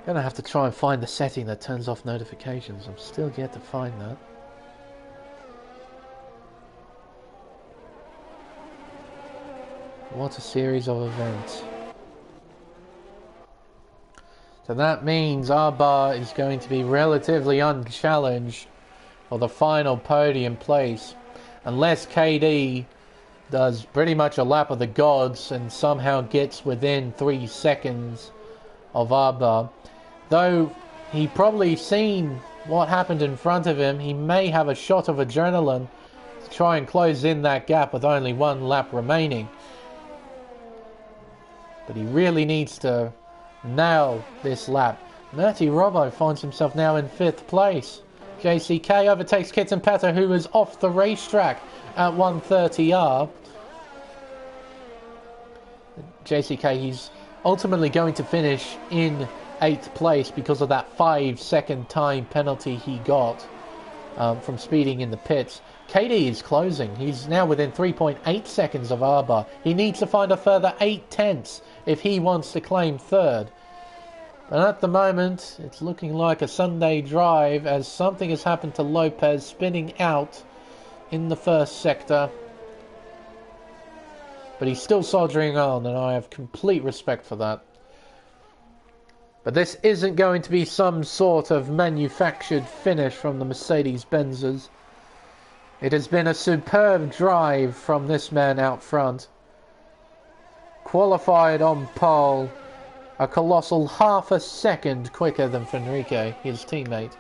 Gonna have to try and find the setting that turns off notifications. I'm still yet to find that. What a series of events. So that means R-Bar is going to be relatively unchallenged for the final podium place. Unless KD does pretty much a lap of the gods and somehow gets within 3 seconds of R-Bar. Though he probably seen what happened in front of him, he may have a shot of adrenaline to try and close in that gap with only 1 lap remaining. But he really needs to nail this lap. Matty Robbo finds himself now in 5th place. JCK overtakes Kitten Petter, who was off the racetrack at 130R. JCK, he's ultimately going to finish in 8th place because of that 5-second time penalty he got from speeding in the pits. KD is closing. He's now within 3.8 seconds of Arba. He needs to find a further 8 tenths if he wants to claim 3rd. But at the moment, it's looking like a Sunday drive as something has happened to Lopez, spinning out in the 1st sector. But he's still soldiering on, and I have complete respect for that. But this isn't going to be some sort of manufactured finish from the Mercedes-Benzes. It has been a superb drive from this man out front. Qualified on pole, a colossal half a second quicker than Fenrique, his teammate.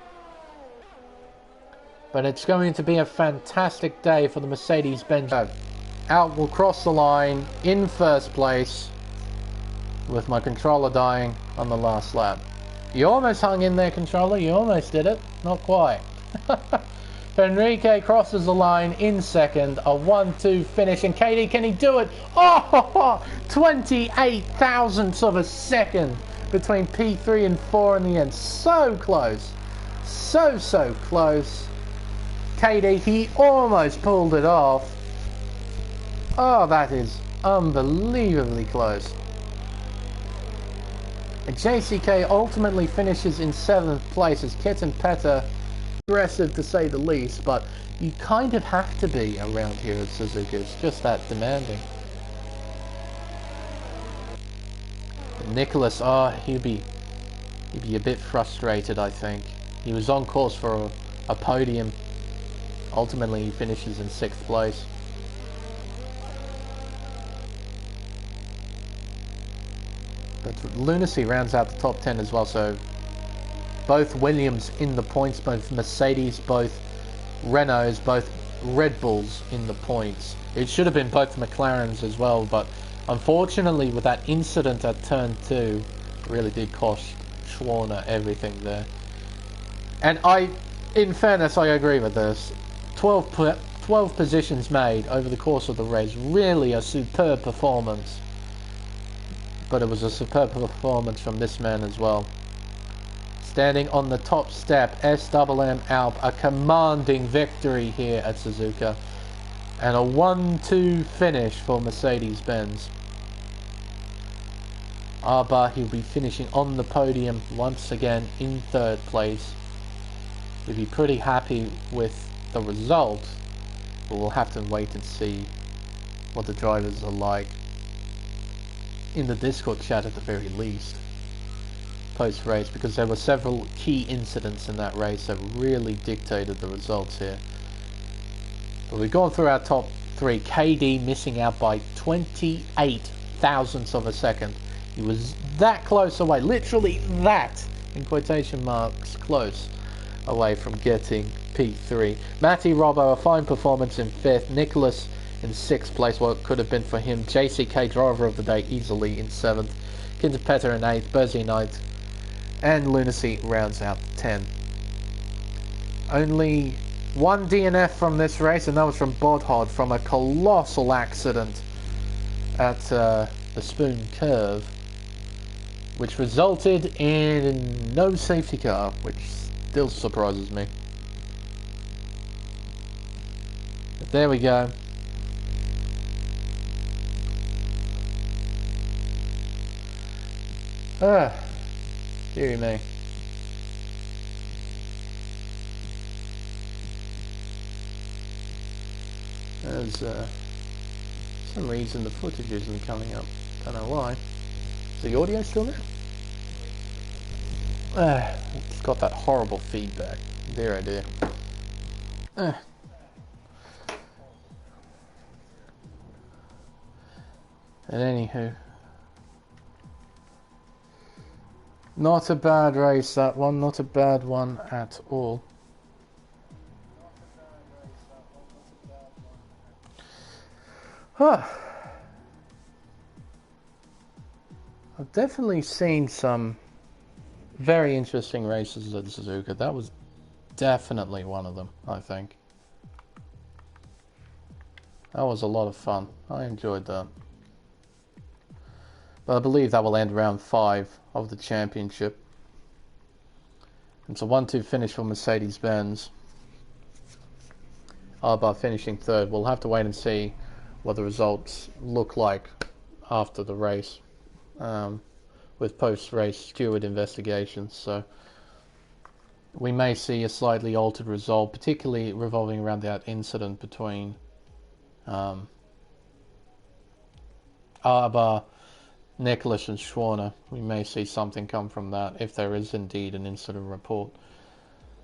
But it's going to be a fantastic day for the Mercedes-Benz. Out will cross the line in 1st place with my controller dying on the last lap. You almost hung in there, controller. You almost did it. Not quite. Fenrique crosses the line in 2nd. A 1-2 finish. And KD, can he do it? Oh, 28 thousandths of a second between P3 and 4 in the end. So close. So close. KD, he almost pulled it off. Oh, that is unbelievably close. And JCK ultimately finishes in 7th place as Kitten Petter, aggressive to say the least, but you kind of have to be around here at Suzuka. It's just that demanding. And Nicholas, he'd be a bit frustrated, I think. He was on course for a podium. Ultimately, he finishes in 6th place. But Lunacy rounds out the top 10 as well, so both Williams in the points, both Mercedes, both Renaults, both Red Bulls in the points. It should have been both McLarens as well, but unfortunately with that incident at turn 2, really did cost Schwarner everything there. And in fairness, I agree with this. 12 positions made over the course of the race, really a superb performance. But it was a superb performance from this man as well. Standing on the top step, SMM Alp, a commanding victory here at Suzuka. And a 1-2 finish for Mercedes-Benz. Arba, he'll be finishing on the podium once again in 3rd place. He'll be pretty happy with the result, but we'll have to wait and see what the drivers are like in the Discord chat at the very least post-race, because there were several key incidents in that race that really dictated the results here. But we've gone through our top 3. KD missing out by 28 thousandths of a second. He was that close away, literally that, in quotation marks, close away from getting P3. Matty Robbo, a fine performance in 5th. Nicholas in 6th place, what could have been for him. JCK, driver of the day, easily in 7th. Kitten Petter in 8th. Bersey 9th. And Lunacy rounds out 10. Only one DNF from this race, and that was from Bodhod from a colossal accident at the Spoon Curve, which resulted in no safety car, which still surprises me. But there we go. Dearie me. There's some reason the footage isn't coming up. Don't know why. Is the audio still there? It's got that horrible feedback. Dear, oh dear. And anywho, not a bad race, that one. Not a bad one at all. I've definitely seen some Very interesting races at Suzuka. That was definitely one of them, I think. That was a lot of fun. I enjoyed that. But I believe that will end round 5 of the championship. It's a 1-2 finish for Mercedes-Benz. Alba finishing 3rd. We'll have to wait and see what the results look like after the race, with post-race steward investigations. So we may see a slightly altered result, particularly revolving around that incident between Alba, Nicholas and Schwarner. We may see something come from that if there is indeed an incident report.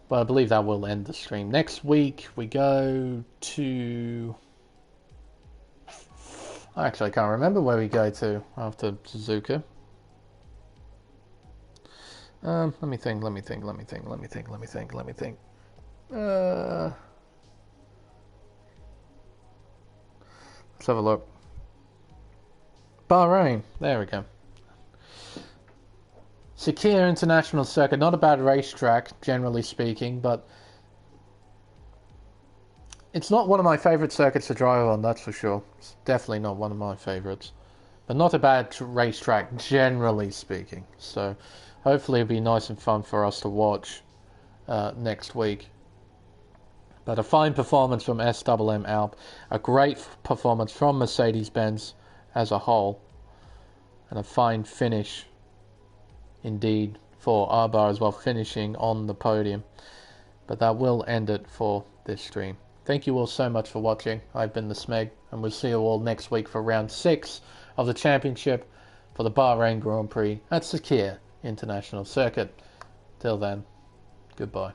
But I believe that will end the stream. Next week we go to... Actually, I can't remember where we go to after Suzuka. Let me think. Let's have a look. Bahrain. There we go. Sakhir International Circuit. Not a bad racetrack, generally speaking, but it's not one of my favourite circuits to drive on, that's for sure. It's definitely not one of my favourites. But not a bad racetrack, generally speaking. So hopefully it'll be nice and fun for us to watch next week. But a fine performance from SMM Alp. A great performance from Mercedes-Benz as a whole. And a fine finish indeed for Alba as well, finishing on the podium. But that will end it for this stream. Thank you all so much for watching. I've been the Smeg, and we'll see you all next week for round 6 of the championship for the Bahrain Grand Prix at Sakhir International Circuit. Till then, goodbye.